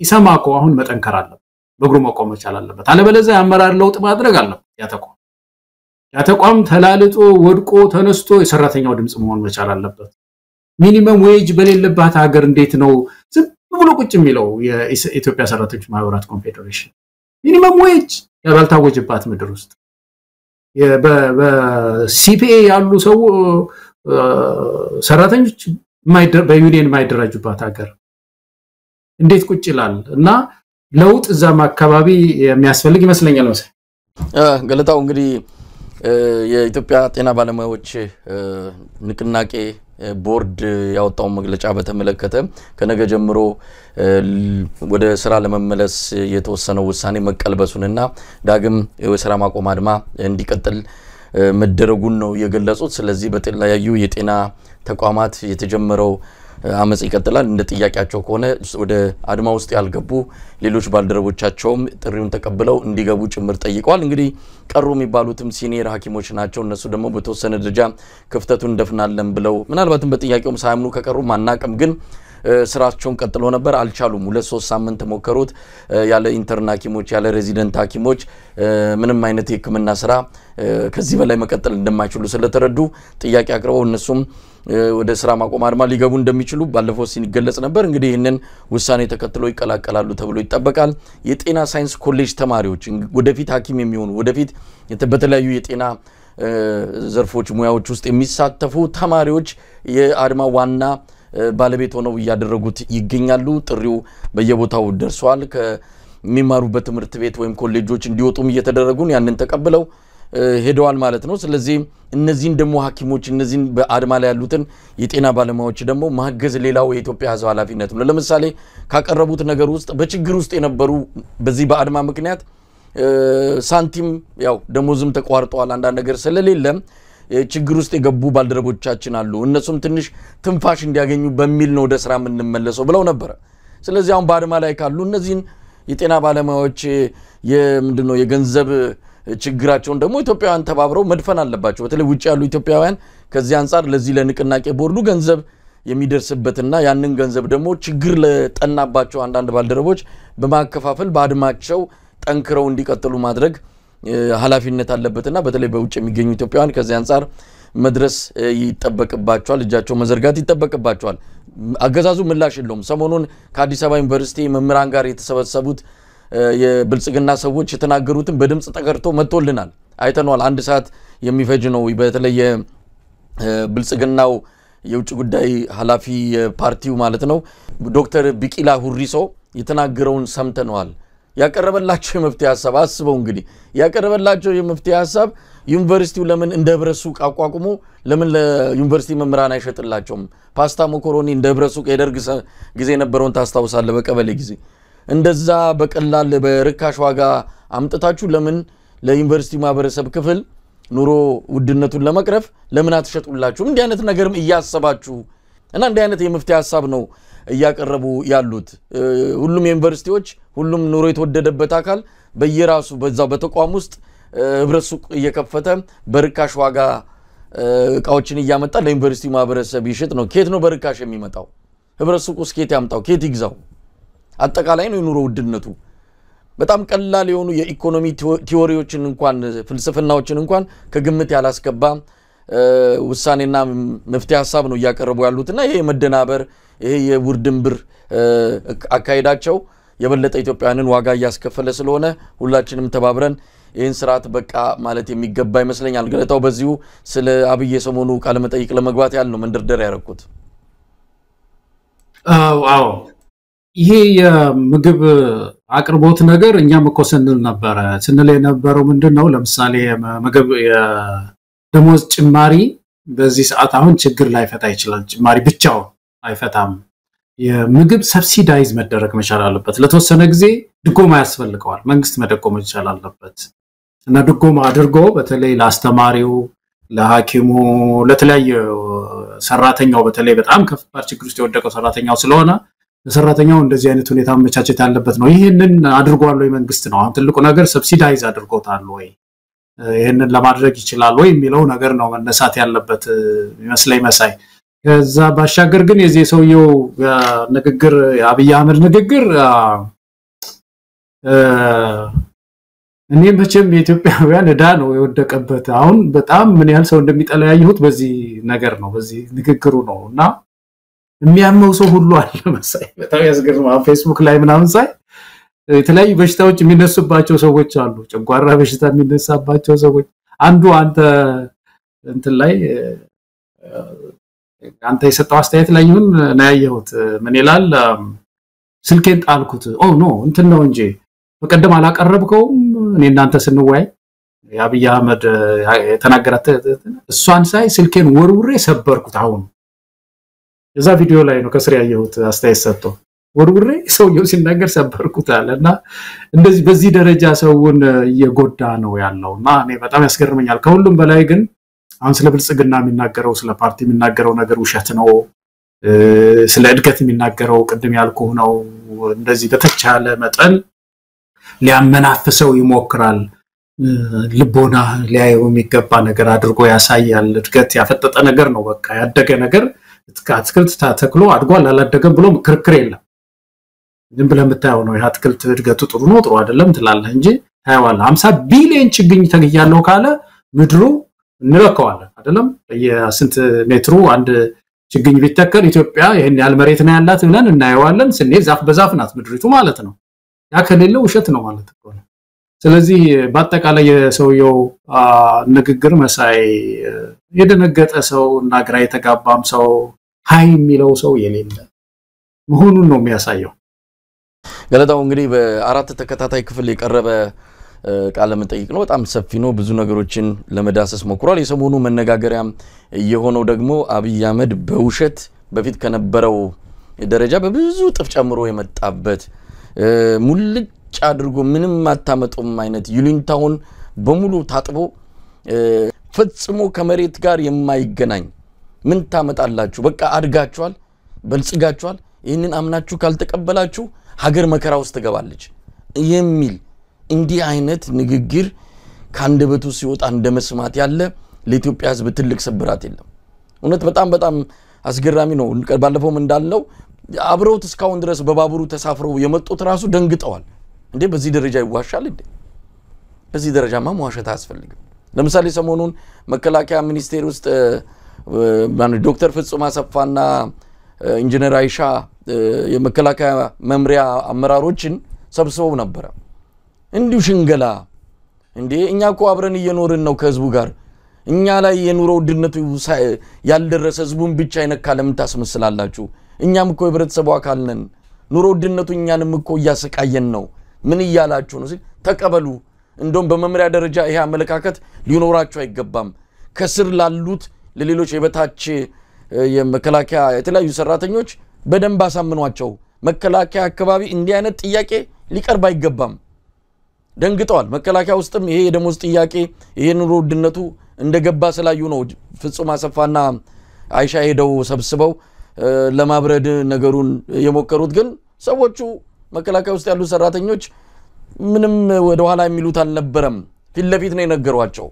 ኢሰማኮ አሁን መጠንከር አለበት በእግሩ መቆም መቻል አለበት አለበለዚያ አመራር ለውጥ ማድረግ አለበት ያተቋም ተላልጦ ወድቆ ተነስቶ የሰራተኛው ድምጽ መሆን መቻል አለበት ሚኒመም ዌጅ በሌለባት ሀገር እንዴት ነው ዝም ብሎ ቁጭ የሚለው የኢትዮጵያ ሰራተኞች ማህበራት ኮንፌዴሬሽን ሚኒመም ዌጅ ያልታወጀባት ምድር ውስጥ በሲፒኤ ያሉ ሰው ሰራተኞች በዩኒየን ማይደራጁባት ሀገር እንዴት ቁጭ ይላል እና ለውጥ እዛም አካባቢ የሚያስፈልግ ይመስለኛል ነው ገለታው እንግዲህ የኢትዮጵያ ጤና ባለሙያዎች ንቅናቄ ቦርድ ያወጣው መግለጫ በተመለከተ ከነገ ጀምሮ ወደ ስራ ለመመለስ የተወሰነው ውሳኔ መቀልበሱንና ዳግም የስራ ማቆም አድማ እንዲቀጥል መደረጉን ነው የገለጹት ስለዚህ በተለያዩ የጤና ተቋማት የተጀመረው አመጽ ይቀጥላል እንደ ጥያቄያቸው ከሆነ ወደ አድማ ውስጥ ያልገቡ ሌሎች ባልደረቦቻቸውም ጥሪውን ተቀብለው እንዲገቡ ጭምር ጠይቀዋል እንግዲህ ቀሩ የሚባሉትም ሲኒየር ሐኪሞች ናቸው እነሱ ደግሞ በተወሰነ ደረጃ ክፍተቱን እንደፍናለን ብለው ምናልባትም በጥያቄውም ሳይምኑ ከቀሩ ማናቀም ግን ስራቸውን ቀጥለው ነበር አልቻሉም 2-3 ሳምንት ሞከሩት ያለ ኢንተርን ሐኪሞች ያለ ሬዚደንት ሐኪሞች ምንም አይነት የሕክምና ስራ ከዚህ በላይ መቀጠል እንደማይችሉ ስለተረዱ ጥያቄ አቅርበው እነሱም ወደ ስራ ማቆም አድማ ሊገቡ እንደሚችሉ ባለፈው ሲገለጽ ነበር እንግዲህ ይሄንን ውሳኔ ተከትለው ይቀላቀላሉ ተብሎ ይጠበቃል የጤና ሳይንስ ኮሌጅ ተማሪዎች ወደፊት ሐኪም የሚሆኑ ወደፊት በተለያዩ የጤና ዘርፎች ሙያዎች ውስጥ የሚሳተፉ ተማሪዎች የአድማ ዋና ባለቤት ሆነው ያደረጉት ይገኛሉ ጥሪው በየቦታው ደርሷል ከሚማሩበት ትምህርት ቤት ወይም ኮሌጆች እንዲወጡም እየተደረጉን ያንን ተቀብለው ሄደዋል ማለት ነው ስለዚህ እነዚህን ደሞ ሐኪሞች እነዚህን በአድማ ላይ ያሉትን የጤና ባለሙያዎች ደሞ ማገዝ ሌላው የኢትዮጵያ ሕዝብ ኃላፊነት ነው ለምሳሌ ካቀረቡት ነገር ውስጥ በችግር ውስጥ የነበሩ በዚህ በአድማ ምክንያት ሳንቲም ያው ደሞዝም ተቋርጧል አንዳንድ ነገር ስለሌለ ችግር ውስጥ የገቡ ባልደረቦቻችን አሉ እነሱም ትንሽ ትንፋሽ እንዲያገኙ በሚል ነው ወደ ስራ የምንመለሰው ብለው ነበር ስለዚህ አሁን በአድማ ላይ ካሉ እነዚህን የጤና ባለሙያዎች የምንድነው የገንዘብ ችግራቸውን ደግሞ ኢትዮጵያውያን ተባብረው መድፈን አለባቸው በተለይ ውጭ ያሉ ኢትዮጵያውያን ከዚህ አንፃር ለዚህ ለንቅናቄ ቦርዱ ገንዘብ የሚደርስበትና ያንን ገንዘብ ደግሞ ችግር ለጠናባቸው አንዳንድ ባልደረቦች በማከፋፈል በአድማቸው ጠንክረው እንዲቀጥሉ ማድረግ ኃላፊነት አለበትና በተለይ በውጭ የሚገኙ ኢትዮጵያውያን ከዚህ አንፃር መድረስ ይተበቅባቸዋል እጃቸው መዘርጋት ይተበቅባቸዋል አገዛዙ ምላሽ የለውም ሰሞኑን ከአዲስ አበባ ዩኒቨርሲቲ መምህራን ጋር የተሰበሰቡት የብልጽግና ሰዎች የተናገሩትን በድምጽ ተቀርቶ መጥቶልናል አይተናል አንድ ሰዓት የሚፈጅ ነው በተለይ ብልጽግናው የውጭ ጉዳይ ኃላፊ ፓርቲው ማለት ነው ዶክተር ቢቂላ ሁሪሶ የተናገረውን ሰምተናል ያቀረበላቸው የመፍትሄ ሐሳብ አስበው እንግዲህ ያቀረበላቸው የመፍትሄ ሐሳብ ዩኒቨርሲቲው ለምን እንደ ህብረት ሱቅ አቋቁሞ ለምን ለዩኒቨርሲቲ መምህራን አይሸጥላቸውም ፓስታ መኮሮኒ እንደ ህብረት ሱቅ የደርግ ጊዜ ነበረውን ታስታውሳለህ በቀበሌ ጊዜ እንደዛ በቀላል በርካሽ ዋጋ አምጥታችሁ ለምን ለዩኒቨርሲቲ ማህበረሰብ ክፍል ኑሮ ውድነቱን ለመቅረፍ ለምን አትሸጡላችሁም እንዲህ አይነት ነገርም እያሰባችሁ እና እንዲህ አይነት የመፍትሄ ሐሳብ ነው እያቀረቡ ያሉት ሁሉም ዩኒቨርሲቲዎች ሁሉም ኑሮ የተወደደበት አካል በየራሱ በዛው በተቋም ውስጥ ህብረት ሱቅ እየከፈተ በርካሽ ዋጋ እቃዎችን እያመጣ ለዩኒቨርሲቲ ማህበረሰብ ይሽጥ ነው ከየት ነው በርካሽ የሚመጣው ህብረት ሱቅ ውስጥ ከየት ያምጣው ከየት ይግዛው አጠቃላይ ነው የኑሮ ውድነቱ በጣም ቀላል የሆኑ የኢኮኖሚ ቲዎሪዎችን እንኳን ፍልስፍናዎችን እንኳን ከግምት ያላስገባ ውሳኔና መፍትሄ ሐሳብ ነው ያቀርቡ ያሉትና ይሄ መደናበር ይሄ የውርድንብር አካይዳቸው የበለጠ ኢትዮጵያውያንን ዋጋ ያስከፈለ ስለሆነ ሁላችንም ተባብረን ይሄን ስርዓት በቃ ማለት የሚገባ ይመስለኛል ገለታው በዚሁ ስለ አብይ ሰሞኑ ቃለ መጠይቅ ለመግባት ያለው መንደርደር ያረኩት አዎ ይሄ የምግብ አቅርቦት ነገር እኛም እኮ ስንል የነበረው ምንድነው ለምሳሌ ምግብ የደሞዝ ጭማሪ በዚህ ሰዓት አሁን ችግር ላይ ፈታ ይችላል ጭማሪ ብቻው አይፈታም የምግብ ሰብሲዳይዝ መደረግ መቻል አለበት ለተወሰነ ጊዜ ድጎማ ያስፈልገዋል መንግስት መደጎም መቻል አለበት እና ድጎማ አድርጎ በተለይ ለአስተማሪው ለሐኪሙ ለተለያየ ሰራተኛው በተለይ በጣም ከፍባር ችግር ውስጥ የወደቀው ሰራተኛው ስለሆነ ለሰራተኛው እንደዚህ አይነት ሁኔታ መቻቸት ያለበት ነው ይሄንን አድርጓል ወይ መንግስት ነው አሁን ትልቁ ነገር ሰብሲዳይዝ አድርጎታል ወይ ይሄንን ለማድረግ ይችላል ወይ የሚለው ነገር ነው መነሳት ያለበት ይመስለኝ መሳይ ከዛ ባሻገር ግን የዚህ ሰውየው ንግግር የአብይ አህመድ ንግግር እኔም በቸም የኢትዮጵያውያን እዳ ነው የወደቀበት አሁን በጣም ምን ያህል ሰው እንደሚጠላያዩት በዚህ ነገር ነው በዚህ ንግግሩ ነውና የሚያመው ሰው ሁሉ አለ መሳይ በጣም ያስገርማል ፌስቡክ ላይ ምናምን ሳይ የተለያዩ በሽታዎች የሚነሱባቸው ሰዎች አሉ ጨጓራ በሽታ የሚነሳባቸው ሰዎች አንዱ አንተ እንትን ላይ አንተ የሰጠው አስተያየት ላይ ይሁን ነው ያየሁት ምን ይላል ስልኬን ጣልኩት ኦ ኖ እንትን ነው እንጂ በቀደም አላቀረብከው እኔ እናንተ ስንወያይ የአብይ አህመድ የተናገራት እሷን ሳይ ስልኬን ወርውሬ ሰበርኩት አሁን የዛ ቪዲዮ ላይ ነው ከስር ያየሁት አስተያየት ሰጥቶ ወርውሬ ሰውየው ሲናገር ሰበርኩት አለና እንደዚህ በዚህ ደረጃ ሰውን እየጎዳ ነው ያለውና እኔ በጣም ያስገርመኛል ከሁሉም በላይ ግን አሁን ስለ ብልጽግና የሚናገረው ስለ ፓርቲ የሚናገረው ነገር ውሸት ነው ስለ እድገት የሚናገረው ቅድም ያልኩህ ነው እንደዚህ በተቻለ መጠን ሊያመናፍሰው ይሞክራል ልቦና ሊያየው የሚገባ ነገር አድርጎ ያሳያል እድገት ያፈጠጠ ነገር ነው በቃ ያደገ ነገር አትክልት ተተክሎ አድጓል አላደገም ብሎ ክርክር የለም ዝም ብለህ የምታየው ነው ያ አትክልት እድገቱ ጥሩ ነው ጥሩ አይደለም ትላለህ እንጂ ታየዋለህ 50 ቢሊዮን ችግኝ ተገያለው ካለ ምድሩ እንለካዋለን አይደለም የስንት ሜትሩ አንድ ችግኝ ቢተከል ኢትዮጵያ ይሄን ያህል መሬት ነው ያላት ብለን እናየዋለን ስንሄድ ዛፍ በዛፍ ናት ምድሪቱ ማለት ነው ያ ከሌለ ውሸት ነው ማለት ነው ስለዚህ በአጠቃላይ የሰውየው ንግግር መሳይ የደነገጠ ሰው እና ግራ የተጋባም ሰው ሃይ የሚለው ሰው የሌለ መሆኑን ነው የሚያሳየው ገለታው እንግዲህ በአራት ተከታታይ ክፍል የቀረበ ቃለ መጠይቅ ነው በጣም ሰፊ ነው ብዙ ነገሮችን ለመዳሰስ ሞክሯል የሰሞኑ መነጋገሪያም የሆነው ደግሞ አብይ አህመድ በውሸት በፊት ከነበረው ደረጃ በብዙ ጥፍ ጨምሮ የመጣበት ሙልጭ አድርጎ ምንም ማታመጡም አይነት ይሉኝታውን በሙሉ ታጥቦ ፈጽሞ ከመሬት ጋር የማይገናኝ ምን ታመጣላችሁ በቃ አድጋችኋል በልጽጋችኋል ይሄንን አምናችሁ ካልተቀበላችሁ ሀገር መከራ ውስጥ ትገባለች የሚል እንዲህ አይነት ንግግር ካንደበቱ ሲወጣ እንደመስማት ያለ ለኢትዮጵያ ሕዝብ ትልቅ ስብራት የለም እውነት በጣም አስገራሚ ነው ባለፈውም እንዳልነው አብረውት እስካሁን ድረስ በባቡሩ ተሳፍረው የመጡት ራሱ ደንግጠዋል እንዴ በዚህ ደረጃ ይዋሻል እንዴ በዚህ ደረጃማ መዋሸት አያስፈልግም ለምሳሌ ሰሞኑን መከላከያ ሚኒስቴር ውስጥ ዶክተር ፍጹም አሰፋና ኢንጂነር አይሻ የመከላከያ መምሪያ አመራሮችን ሰብስበው ነበር እንዲሁ ሽንገላ እንዴ እኛኮ አብረን እየኖርን ነው ከህዝቡ ጋር እኛ ላይ የኑሮ ውድነቱ ያልደረሰ ህዝቡን ብቻ ይነካል ምን ታስመስላላችሁ እኛም እኮ የህብረተሰቡ አካል ነን ኑሮ ውድነቱ እኛንም እኮ ያሰቃየን ነው ምን ይያላችሁ ነው ተቀበሉ እንደውም በመምሪያ ደረጃ ይሄ አመለካከት ሊኖራችሁ አይገባም ከስር ላሉት ለሌሎች የበታች የመከላከያ የተለያዩ ሰራተኞች በደንብ አሳምኗቸው መከላከያ አካባቢ እንዲህ አይነት ጥያቄ ሊቀርብ አይገባም ደንግጠዋል መከላከያ ውስጥም ይሄ የደሞዝ ጥያቄ ይሄ ኑሮ ውድነቱ እንደገባ ስላዩ ነው ፍጹም አሰፋና አይሻ ሄደው ሰብስበው ለማብረድ ነገሩን የሞከሩት ግን ሰዎቹ መከላከያ ውስጥ ያሉ ሰራተኞች ምንም ወደ ኋላ የሚሉት አልነበረም ፊት ለፊት ነው የነገሯቸው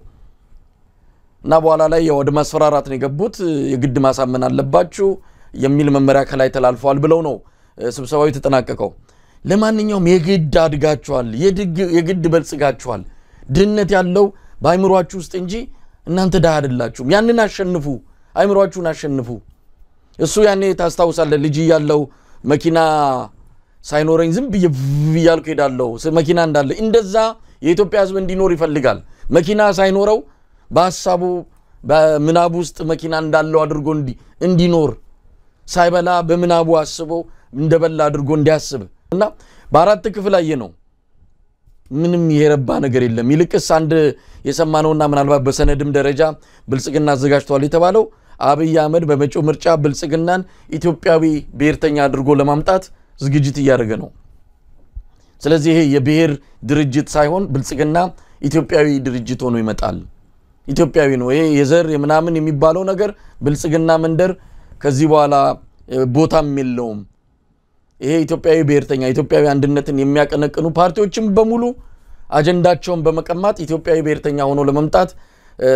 እና በኋላ ላይ ወደ ማስፈራራት ነው የገቡት የግድ ማሳመን አለባችሁ የሚል መመሪያ ከላይ ተላልፈዋል ብለው ነው ስብሰባው የተጠናቀቀው ለማንኛውም የግድ አድጋችኋል የግድ በልጽጋችኋል ድህነት ያለው ባይምሯችሁ ውስጥ እንጂ እናንተ ዳህ አይደላችሁም ያንን አሸንፉ አይምሯችሁን አሸንፉ እሱ ያኔ ታስታውሳለህ ልጅ ያለው መኪና ሳይኖረኝ ዝም ብያልኩ ሄዳለሁ መኪና እንዳለ እንደዛ የኢትዮጵያ ሕዝብ እንዲኖር ይፈልጋል መኪና ሳይኖረው በሐሳቡ በምናቡ ውስጥ መኪና እንዳለው አድርጎ እንዲኖር ሳይበላ በምናቡ አስቦ እንደበላ አድርጎ እንዲያስብ እና በአራት ክፍል ላይ ነው ምንም የረባ ነገር የለም ይልቅስ አንድ የሰማነውና ምናልባት በሰነድም ደረጃ ብልጽግና አዘጋጅቷል የተባለው አብይ አህመድ በመጪው ምርጫ ብልጽግናን ኢትዮጵያዊ ብሔርተኛ አድርጎ ለማምጣት ዝግጅት እያደረገ ነው ስለዚህ ይሄ የብሔር ድርጅት ሳይሆን ብልጽግና ኢትዮጵያዊ ድርጅት ሆኖ ይመጣል ኢትዮጵያዊ ነው ይሄ የዘር የምናምን የሚባለው ነገር ብልጽግና መንደር ከዚህ በኋላ ቦታም የለውም ይሄ ኢትዮጵያዊ ብሔርተኛ ኢትዮጵያዊ አንድነትን የሚያቀነቅኑ ፓርቲዎችም በሙሉ አጀንዳቸውን በመቀማት ኢትዮጵያዊ ብሔርተኛ ሆኖ ለመምጣት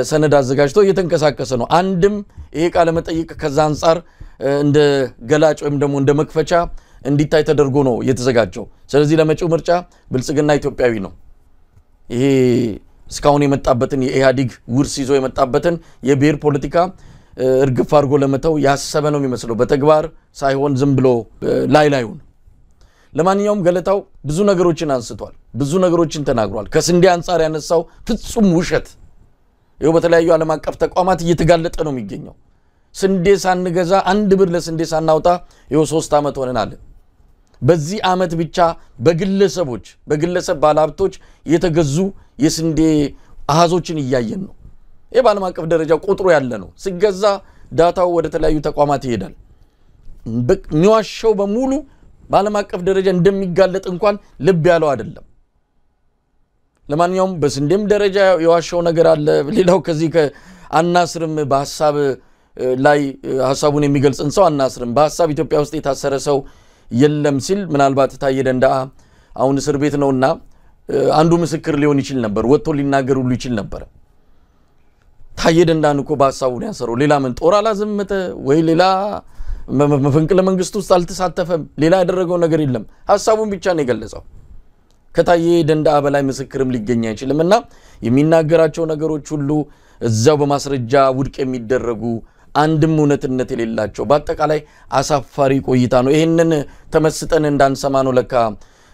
ሰነድ አዘጋጅተው እየተንቀሳቀሰ ነው አንድም ይሄ ቃለ መጠይቅ ከዛ አንፃር እንደ ገላጭ ወይም ደግሞ እንደ መክፈቻ እንዲታይ ተደርጎ ነው የተዘጋጀው ስለዚህ ለመጪው ምርጫ ብልጽግና ኢትዮጵያዊ ነው ይሄ እስካሁን የመጣበትን የኢህአዲግ ውርስ ይዞ የመጣበትን የብሔር ፖለቲካ እርግፍ አድርጎ ለመተው ያሰበ ነው የሚመስለው በተግባር ሳይሆን ዝም ብሎ ላይላዩን ለማንኛውም ገለታው ብዙ ነገሮችን አንስቷል ብዙ ነገሮችን ተናግሯል ከስንዴ አንፃር ያነሳው ፍጹም ውሸት ይሄው በተለያዩ ዓለም አቀፍ ተቋማት እየተጋለጠ ነው የሚገኘው ስንዴ ሳንገዛ አንድ ብር ለስንዴ ሳናውጣ ይሄው 3 አመት ሆነናል በዚህ አመት ብቻ በግለሰብ ባለሀብቶች የተገዙ የስንዴ አሃዞችን እያየን ነው ይሄ በዓለም አቀፍ ደረጃ ቁጥሩ ያለ ነው ሲገዛ ዳታው ወደ ተለያዩ ተቋማት ይሄዳል የሚዋሸው በሙሉ በዓለም አቀፍ ደረጃ እንደሚጋለጥ እንኳን ልብ ያለው አይደለም ለማንኛውም በስንዴም ደረጃ የዋሸው ነገር አለ ሌላው ከዚህ ከአናስርም በሐሳብ ላይ ሐሳቡን የሚገልጽን ሰው አናስርም በሐሳብ ኢትዮጵያ ውስጥ የታሰረ ሰው የለም ሲል ምናልባት ታየ ደንዳ አሁን እስር ቤት ነውና አንዱ ምስክር ሊሆን ይችል ነበር ወጥቶ ሊናገር ሁሉ ይችል ነበር ታየ ደንዳን እኮ በሐሳቡ ነው ያሰረው ሌላ ምን ጦር አላዘመተ ወይ ሌላ መፈንቅለ መንግስት ውስጥ አልተሳተፈም ሌላ ያደረገው ነገር የለም ሐሳቡን ብቻ ነው የገለጸው ከታየ ደንዳ በላይ ምስክርም ሊገኝ አይችልምና የሚናገራቸው ነገሮች ሁሉ እዛው በማስረጃ ውድቅ የሚደረጉ አንድም እውነትነት የሌላቸው በአጠቃላይ አሳፋሪ ቆይታ ነው ይሄንን ተመስጠን እንዳንሰማ ነው ለካ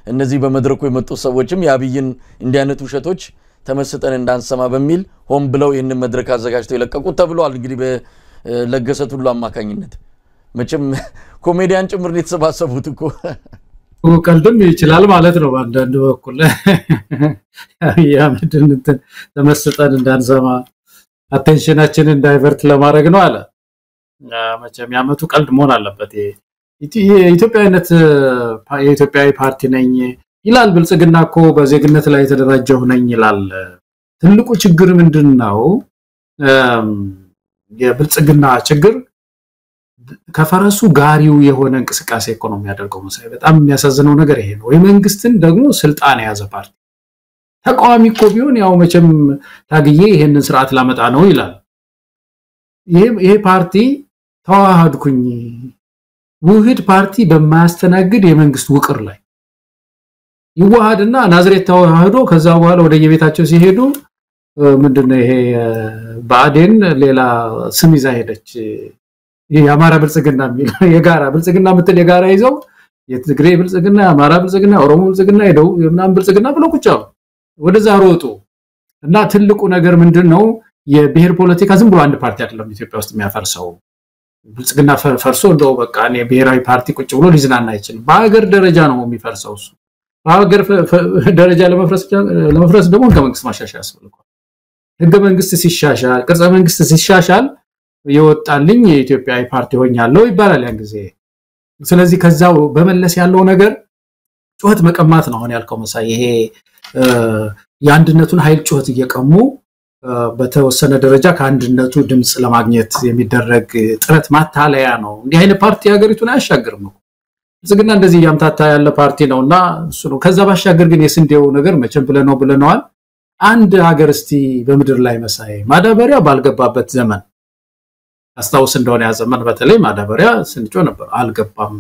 እነዚህ በመድረኩ የመጡ ሰዎችም ያብይን እንዲህ አይነት ውሸቶች ተመስጠን እንዳንሰማ በሚል ሆም ብለው ይሄንን መድረክ አዘጋጅተው ይለቀቁት ተብሏል እንግዲህ በለገሰት ሁሉ አማካኝነት መቼም ኮሜዲያን ጭምር የተሰባሰቡት እኮ ቀልድም ይችላል ማለት ነው አንዳንድ በኩል ያመድን ተመስጠን እንዳንሰማ አቴንሽናችንን ዳይቨርት ለማድረግ ነው አለ መቼም ያመቱ ቀልድ መሆን አለበት የኢትዮጵያዊነት የኢትዮጵያዊ ፓርቲ ነኝ ይላል ብልጽግና እኮ በዜግነት ላይ የተደራጀው ነኝ ይላል ትልቁ ችግር ምንድነው የብልጽግና ችግር ከፈረሱ ጋሪው የሆነ እንቅስቃሴ ኢኮኖሚ ያደርገው መሳይ በጣም የሚያሳዝነው ነገር ይሄ ነው የመንግስትን ደግሞ ስልጣን የያዘ ፓርቲ ተቃዋሚ እኮ ቢሆን ያው መቼም ታግዬ ይሄንን ስርዓት ላመጣ ነው ይላል ይሄ ፓርቲ ተዋሃድኩኝ ውህድ ፓርቲ በማያስተናግድ የመንግስት ውቅር ላይ ይዋሃድና ናዝሬት ተዋህዶ ከዛ በኋላ ወደ የቤታቸው ሲሄዱ ምንድነው ይሄ ባዴን ሌላ ስም ይዛ ሄደች የአማራ ብልጽግና የሚል የጋራ ብልጽግና ምትል የጋራ ይዘው የትግሬ ብልጽግና አማራ ብልጽግና ኦሮሞ ብልጽግና ሄደው የምናም ብልጽግና ብለው ቁጫው ወደዛ ሮጡ እና ትልቁ ነገር ምንድነው የብሔር ፖለቲካ ዝም ብሎ አንድ ፓርቲ አይደለም ኢትዮጵያ ውስጥ የሚያፈርሰው ብልጽግና ፈርሶ እንደው በቃ እኔ ብሔራዊ ፓርቲ ቁጭ ብሎ ሊዝናና አይችልም በአገር ደረጃ ነው የሚፈርሰው እሱ በአገር ደረጃ ለመፍረስ ደግሞ ከመንግስት ማሻሻያ ያስፈልጋል ህገ መንግስት ሲሻሻል ቅርጸ መንግስት ሲሻሻል የወጣልኝ የኢትዮጵያዊ ፓርቲ ሆኛለሁ ይባላል ያን ጊዜ ስለዚህ ከዛው በመለስ ያለው ነገር ጩኸት መቀማት ነው አሁን ያልከው መሳይ ይሄ የአንድነቱን ኃይል ጩኸት እየቀሙ በተወሰነ ደረጃ ከአንድነቱ ድምጽ ለማግኘት የሚደረግ ጥረት ማታለያ ነው እንዲህ አይነት ፓርቲ ሀገሪቱን አያሻግርም ነው ዝግና እንደዚህ ያምታታ ያለ ፓርቲ ነውና እሱ ነው ከዛ ባሻገር ግን የስንዴው ነገር መቼም ብለነዋል አንድ ሀገር እስቲ በመድር ላይ መሳይ ማዳበሪያ ባልገባበት ዘመን አስተውስ እንደሆነ ያ ዘመን በተለይ ማዳበሪያ ስንጮ ነበር አልገባም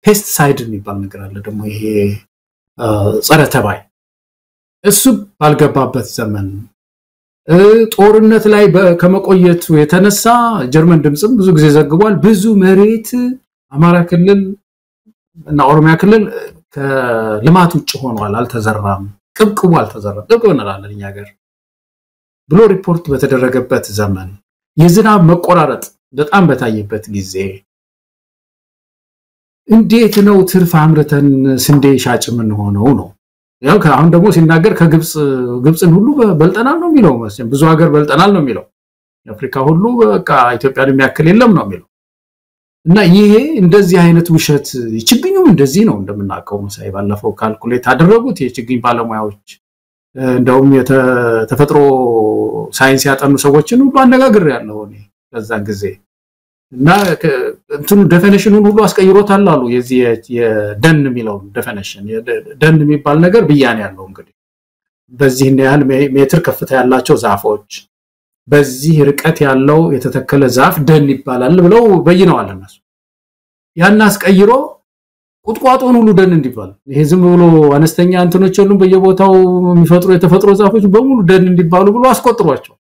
ፔስቲሳይድ የሚባል ነገር አለ ደግሞ ይሄ ጸረ ተባይ እሱ ባልገባበት ዘመን ጦርነት ላይ ከመቆየቱ የተነሳ ጀርመን ድምጽም ብዙ ጊዜ ዘግቧል ብዙ መሬት አማራ ክልል እና ኦሮሚያ ክልል ከልማት ውጭ ሆኗል አልተዘራም ቅብቅቡ አልተዘራም እንላለን እኛ ሀገር ብሎ ሪፖርት በተደረገበት ዘመን የዝናብ መቆራረጥ በጣም በታየበት ጊዜ እንዴት ነው ትርፍ አምርተን ስንዴ ሻጭ ምን ሆነው ነው ያው አሁን ደግሞ ሲናገር ከግብጽን ሁሉ በልጠናል ነው የሚለው ማለት ብዙ ሀገር በልጠናል ነው የሚለው አፍሪካ ሁሉ በቃ ኢትዮጵያን የሚያክል የለም ነው የሚለው እና ይሄ እንደዚህ አይነት ውሸት ችግኙም እንደዚህ ነው እንደምናቀው መሳይ ባለፈው ካልኩሌት አደረጉት የችግኝ ባለሙያዎች እንደውም የተፈጥሮ ሳይንስ ያጠኑ ሰዎችን ሁሉ አነጋግር ያለው ነው በዛን ጊዜ እና እንትኑ ዴፊኒሽኑን ሁሉ አስቀይሮታል አሉ የዚህ የደን የሚለው ዴፊኒሽን ደን የሚባል ነገር ብያን ያለው እንግዲህ በዚህ ያህል ሜትር ከፍታ ያላቸው ዛፎች በዚህ ርቀት ያለው የተተከለ ዛፍ ደን ይባላል ብለው በይነዋል እነሱ ያን አስቀይሮ ቁጥቋጦን ሁሉ ደን እንዲባል ይሄ ዝም ብሎ አነስተኛ እንትኖች ሁሉ በየቦታው የሚፈጥሩ የተፈጥሮ ዛፎች በሙሉ ደን እንዲባሉ ብሎ አስቆጥሯቸው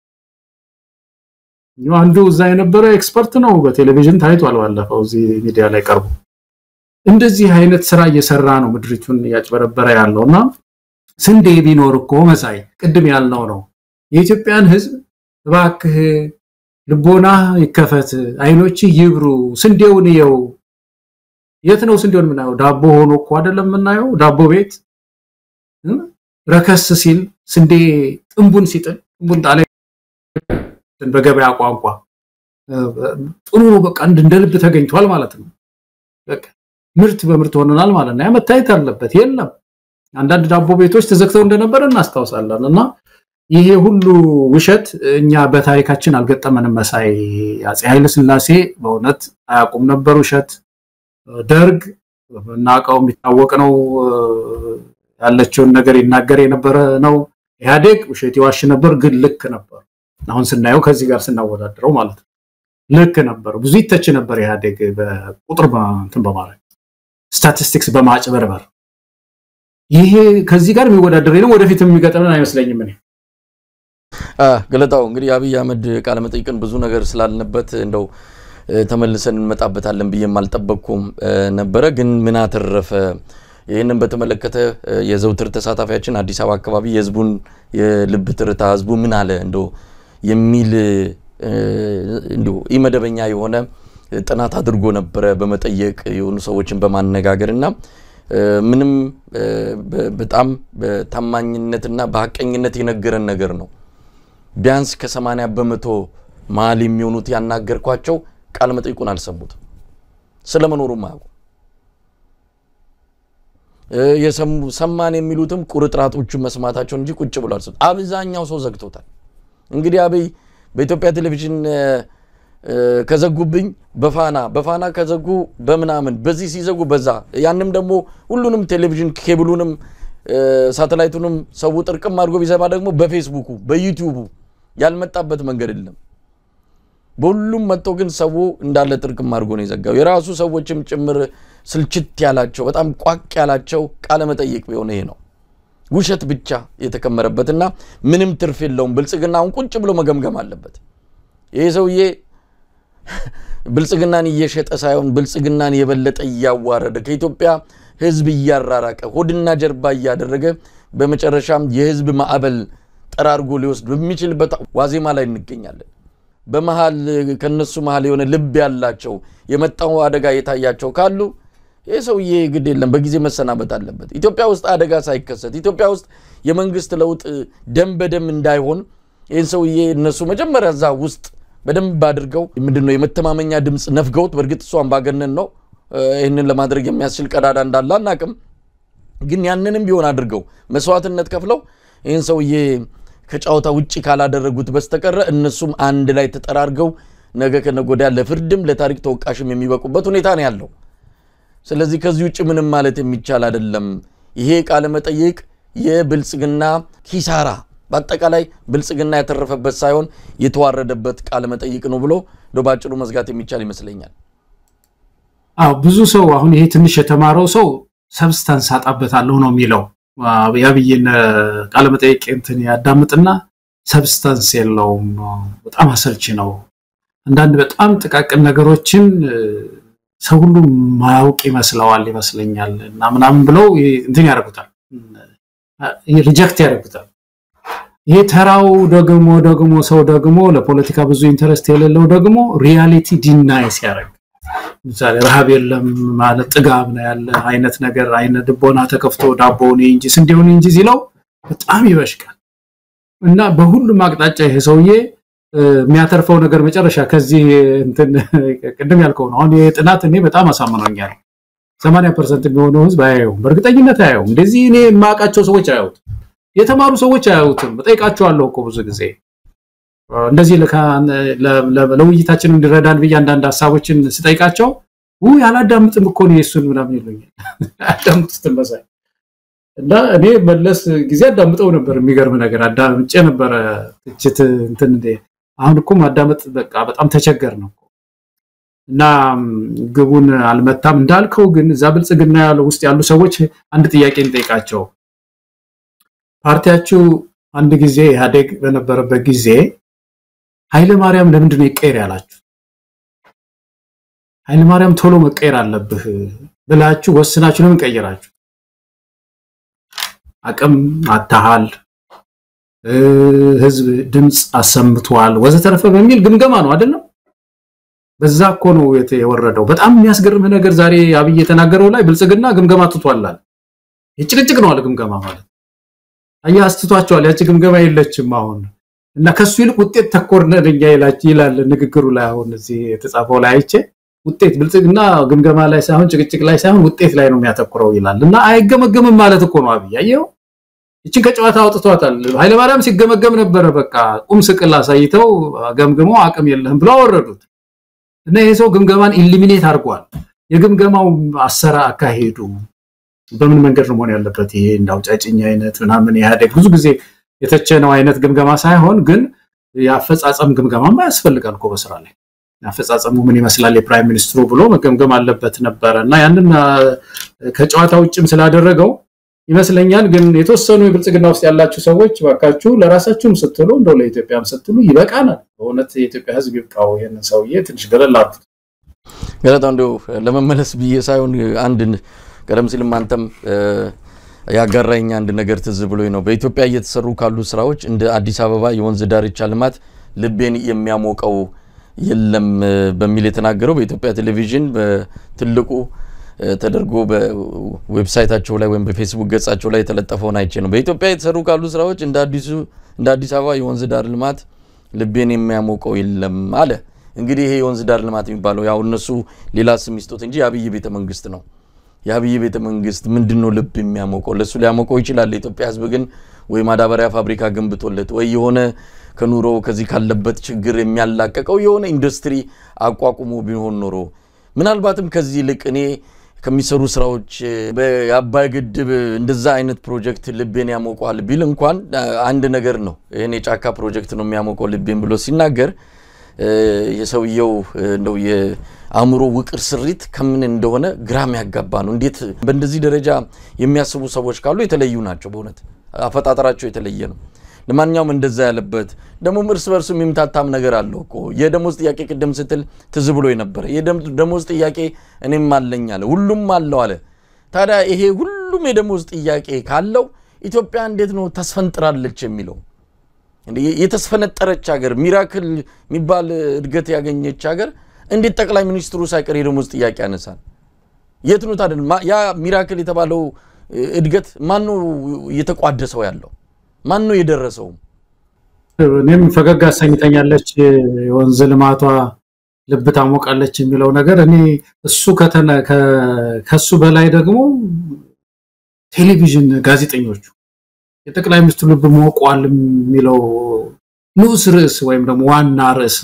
አንዱ እዛ የነበረ ኤክስፐርት ነው በቴሌቪዥን ታይቷል ባለፈው እዚህ ሚዲያ ላይ ቀርቦ እንደዚህ አይነት ስራ እየሰራ ነው ምድሪቱን ያጭበረበረ ያለውና ስንዴ ቢኖር እኮ መሳይ ቅድም ያልነው ነው የኢትዮጵያን ህዝብ እባክህ ልቦና ይከፈት አይኖች ይብሩ ስንዴውን ይየው የት ነው ስንዴውን ምናየው ዳቦ ሆኖ እኮ አይደለም ምናየው ዳቦ ቤት ረከስ ሲል ስንዴ ጥንቡን ሲጥል ጥንቡን ጣለ በገበያ ቋንቋ ጥሩ በቃ እንደልብ ተገኝቷል ማለት ነው በቃ ምርት በምርት ሆነናል ማለት ነው ያመታየት አለበት የለም አንዳንድ ዳቦ ቤቶች ተዘግተው እንደነበር እናስታውሳለን እና ይሄ ሁሉ ውሸት እኛ በታሪካችን አልገጠመንም መሳይ አፄ ኃይለ ሥላሴ በእውነት አያቁም ነበር ውሸት ደርግ እናቀው የሚታወቅ ነው ያለችውን ነገር ይናገር የነበረ ነው ኢህአዴግ ውሸት ይዋሽ ነበር ግን ልክ ነበር አሁን ስናየው ከዚህ ጋር ስናወዳድረው ማለት ነው ልክ ነበር ብዙ ይተች ነበር ኢህአዴግ በቁጥር እንትን በማለት ስታቲስቲክስ በማጭበርበር ይሄ ከዚህ ጋር የሚወዳደር ነው ወደፊት የሚገጠመን አይመስለኝም እኔ ገለታው እንግዲህ አብይ አህመድ ቃለ መጠይቅን ብዙ ነገር ስላልነበት እንደው ተመልሰን እንመጣበታለን ብዬም አልጠበቅኩም ነበረ ግን ምን አተረፈ ይሄንን በተመለከተ የዘውትር ተሳታፊያችን አዲስ አበባ አካባቢ የህዝቡን የልብ ትርታ ህዝቡ ምን አለ እንደው የሚል እንደው ኢመደበኛ የሆነ ጥናት አድርጎ ነበር በመጠየቅ የሆኑ ሰዎችን በማነጋገርና ምንም በጣም በታማኝነትና በሐቀኝነት የነገረን ነገር ነው ቢያንስ ከ80 በመቶ ማል የሚሆኑት ያናገርኳቸው ቃል መጠይቁን አልሰሙት ስለመኖሩ ማያውቁ ሰማን የሚሉትም ቁርጥራጦቹ መስማታቸው እንጂ ቁጭ ብሎ አልሰሙ አብዛኛው ሰው ዘግቶታል እንግዲህ አብይ በኢትዮጵያ ቴሌቪዥን ከዘጉብኝ በፋና ከዘጉ በመናምን በዚህ ሲዘጉ በዛ ያንንም ደግሞ ሁሉንም ቴሌቪዥን ኬብሉንም ሳተላይቱንም ሰው ጥርቅም አድርጎ ቢሰባ ደግሞ በፌስቡኩ በዩቲዩቡ ያልመጣበት መንገድ የለም በሁሉም መጥቶ ግን ሰው እንዳለ ጥርቅም አድርጎ ነው የዘጋው የራሱ ሰዎችም ጭምር ስልችት ያላቸው በጣም ቋቅ ያላቸው ቃለ መጠይቅ ቢሆን ይሄ ነው ውሸት ብቻ የተከመረበትና ምንም ትርፍ የለውም ብልጽግናውን ቁጭ ብሎ መገምገም አለበት ይሄ ሰውዬ ብልጽግናን እየሸጠ ሳይሆን ብልጽግናን የበለጠ ያዋረደ ከኢትዮጵያ ህዝብ ያራራቀ ሆድና ጀርባ ያደረገ በመጨረሻም የህዝብ ማዕበል ጠራርጎ ሊወስድ በሚችልበት ዋዜማ ላይ እንገኛለን በመሃል ከነሱ መሃል የሆነ ልብ ያላቸው የመጣው አደጋ የታያቸው ካሉ የሰውዬ ግድ የለም በጊዜ መሰናበት አለበት ኢትዮጵያ ውስጥ አደጋ ሳይከሰት ኢትዮጵያ ውስጥ የመንግስት ለውጥ ደም በደም እንዳይሆን ይሄን ሰውዬ እነሱ መጀመሪያ እዛ ውስጥ በደንብ አድርገው ምንድነው የመተማመኛ ድምጽ ነፍገውት በርግጥ እሱ አምባገነን ነው ይሄንን ለማድረግ የሚያስችል ቀዳዳ እንዳለ አናቅም ግን ያንንም ቢሆን አድርገው መስዋዕትነት ከፍለው ይሄን ሰውዬ ከጫውታ ውጪ ካላደረጉት በስተቀር እነሱም አንድ ላይ ተጠራርገው ነገ ከነጎዳ ለፍርድም ለታሪክ ተወቃሽም የሚበቁበት ሁኔታ ነው ያለው ስለዚህ ከዚህ ውጪ ምንም ማለት የሚቻል አይደለም ይሄ ቃለ መጠይቅ የብልጽግና ኪሳራ በአጠቃላይ ብልጽግና ያተረፈበት ሳይሆን የተዋረደበት ቃለ መጠይቅ ነው ብሎ ዶባጭሩ መዝጋት የሚቻል ይመስለኛል ብዙ ሰው አሁን ይሄ ትንሽ የተማረው ሰው ሰብስታንስ አጣበታለሁ ነው የሚለው ያብይን ቃለ መጠይቅ እንትን ያዳምጥና ሰብስታንስ የለውም በጣም አሰልቺ ነው አንዳንድ በጣም ጥቃቅን ነገሮችን ሰው ሁሉ ማያውቅ ይመስለኛል እና ምናምን ብለው እንትን ያደርጉታል ሪጀክት ያደርጉታል ይሄ ተራው ደግሞ ሰው ደግሞ ለፖለቲካ ብዙ ኢንተረስት የሌለው ደግሞ ሪያሊቲ ዲናይስ ያደርግ ምሳሌ ረሃብ የለም ማለት ጥጋብ ነው ያለ አይነት ነገር አይነት ድቦና ተከፍቶ ዳቦውን እንጂ ስንዴውን እንጂ ሲለው በጣም ይበሽቃል እና በሁሉም አቅጣጫ ይሄ ሰውዬ የሚያተርፈው ነገር መጨረሻ ከዚህ እንትን ቅድም ያልከው ነው አሁን የጥናት እኔ በጣም አሳምኖኛል 80% የሚሆነው ህዝብ አያየው በርግጠኝነት አያየው እንደዚህ እኔ ማቃቸው ሰዎች አያዩት የተማሩ ሰዎች አያዩትም በጠይቃቸዋለሁ እኮ ብዙ ጊዜ እንደዚህ ለውይይታችን እንዲረዳን በእያንዳንዱ ሐሳቦችን ስጠይቃቸው ያላዳምጥም እኮ ነው እሱን ምናምን ይሉኛል አዳምጥም መሳይ እና እኔ መለስ ጊዜ አዳምጠው ነበር የሚገርም ነገር አዳምጬ ነበር እቺት እንትን አሁን እኮ ማዳመጥ በቃ በጣም ተቸገር ነው እና ግቡን አልመታም እንዳልከው ግን እዛ ብልጽግና ያለው ውስጥ ያሉ ሰዎች አንድ ጥያቄ እንጠይቃቸው ፓርቲያችሁ አንድ ጊዜ ኢህአዴግ በነበረበት ጊዜ ኃይለ ማርያም ለምንድነው ይቀየር ያላችሁ ኃይለ ማርያም ቶሎ መቀየር አለብህ ብላችሁ ወስናችሁ ለምን ቀየራችሁ አቅም አታሃል ህዝብ ድምጽ አሰምቷል ወዘተረፈ በሚል ግምገማ ነው አይደለም በዛ እኮ ነው የወረደው በጣም የሚያስገርም ነገር ዛሬ አብይ የተናገረው ላይ ብልጽግና ግምገማ ትቷላል ይጭቅጭቅ ነው አለ ግምገማ ማለት አያስተቷቸዋል ያቺ ግምገማ የለችም አሁን እና ከሱ ይልቅ ውጤት ተኮርነኛ ይላል ንግግሩ ላይ አሁን እዚህ የተጻፈው ላይ አይቼ ውጤት ብልጽግና ግምገማ ላይ ሳይሆን ጭቅጭቅ ላይ ሳይሆን ውጤት ላይ ነው የሚያተኩረው ይላል እና አይገመገምም ማለት እኮ ነው አብይ አየው እቺን ከጨዋታ አውጥቷታል ኃይለ ማርያም ሲገመገም ነበር በቃ ቁም ስቅል አሳይተው ገምግሞ አቅም የለህም ብለው አወረዱት እና ይሄ ሰው ግምገማን ኢሊሚኔት አድርጓል የግምገማው አሰራ አካሄዱ በምን መንገድ ነው መሆን ያለበት ይሄ እንዳውጫጭኛ አይነት ምናምን ያደግ ብዙ ጊዜ የተቸነው አይነት ግምገማ ሳይሆን ግን ያፈጻጸም ግምገማማ ያስፈልጋል እኮ በስራ ላይ ያፈጻጸሙ ምን ይመስላል የፕራይም ሚኒስትሩ ብሎ መገምገም አለበት ነበርና ያንን ከጨዋታ ውጭም ስላደረገው ይመስለኛል ግን የተወሰኑ የብልጽግና ውስጥ ያላችሁ ሰዎች ባካችሁ ለራሳችሁም ስትሉ እንደው ለኢትዮጵያም ስትሉ ይበቃናል በእውነት የኢትዮጵያ ህዝብ ይብቃው ይሄንን ሰውዬ ትንሽ ገለላቱ ገለታው እንደው ለመመለስ ብዬ ሳይሆን አንድ ቀደም ሲልም አንተም ያጋራኛ አንድ ነገር ትዝ ብሎኝ ነው በኢትዮጵያ እየተሰሩ ካሉ ስራዎች እንደ አዲስ አበባ የወንዝ ዳርቻ ልማት ልቤን የሚያሞቀው የለም በሚል የተናገረው በኢትዮጵያ ቴሌቪዥን በትልቁ ተደርጎ በዌብሳይታቸው ላይ ወይም በፌስቡክ ገጻቸው ላይ ተለጠፈውን አይቼ ነው በኢትዮጵያ የተሰሩ ካሉ ስራዎች እንደ አዲስ አበባ የወንዝ ዳር ልማት ልቤን የሚያሞቀው የለም አለ እንግዲህ ይሄ የወንዝ ዳር ልማት የሚባለው ያው እነሱ ሌላ ስም ይስጡት እንጂ የአብይ ቤተ መንግስት ነው የአብይ ቤተ መንግስት ምንድነው ልብ የሚያሞቀው ለሱ ሊያሞቀው ይችላል ኢትዮጵያ ህዝብ ግን ወይ ማዳበሪያ ፋብሪካ ገንብቶለት ወይ የሆነ ከኑሮ ከዚህ ካለበት ችግር የሚያላቀቀው የሆነ ኢንዱስትሪ አቋቁሞ ቢሆን ኖሮ ምናልባትም ከዚህ ልቅ እኔ ከሚሰሩ ስራዎች በአባይ ግድብ እንደዛ አይነት ፕሮጀክት ልቤን ያሞቀዋል ቢል እንኳን አንድ ነገር ነው እኔ ጫካ ፕሮጀክት ነው የሚያሞቀው ልቤን ብሎ ሲናገር የሰውየው እንደው የአእምሮ ውቅር ስሪት ከምን እንደሆነ ግራም ያጋባ ነው እንዴት በእንደዚህ ደረጃ የሚያስቡ ሰዎች ካሉ የተለዩ ናቸው በእውነት አፈጣጠራቸው የተለየ ነው ለማንኛውም እንደዛ ያለበት ደሞ እርስ በርሱ የሚምታታም ነገር አለው እኮ የደሞዝ ጥያቄ ቅድም ስትል ትዝ ብሎ የነበረ የደሞዝ ጥያቄ እኔም አለኝ አለ ሁሉም አለው አለ ታዲያ ይሄ ሁሉም የደሞዝ ጥያቄ ካለው ኢትዮጵያ እንዴት ነው ተስፈንጥራለች የሚለው እንዴ የተስፈነጠረች ሀገር ሚራክል የሚባል እድገት ያገኘች ሀገር እንዴት ጠቅላይ ሚኒስትሩ ሳይቀር የደሞዝ ጥያቄ ያነሳል የት ነው ታዲያ ያ ሚራክል የተባለው እድገት ማን ነው እየተቋደሰው ያለው ማን ነው የደረሰው እኔም ፈገግ አሰኝተኛለች የወንዝ ልማቷ ልብ ታሞቃለች የሚለው ነገር እኔ እሱ ከሱ በላይ ደግሞ ቴሌቪዥን ጋዜጠኞቹ የጠቅላይ ሚኒስትሩ ልብ ሞቋል የሚለው ንዑስ ርዕስ ወይም ደግሞ ዋና ርዕስ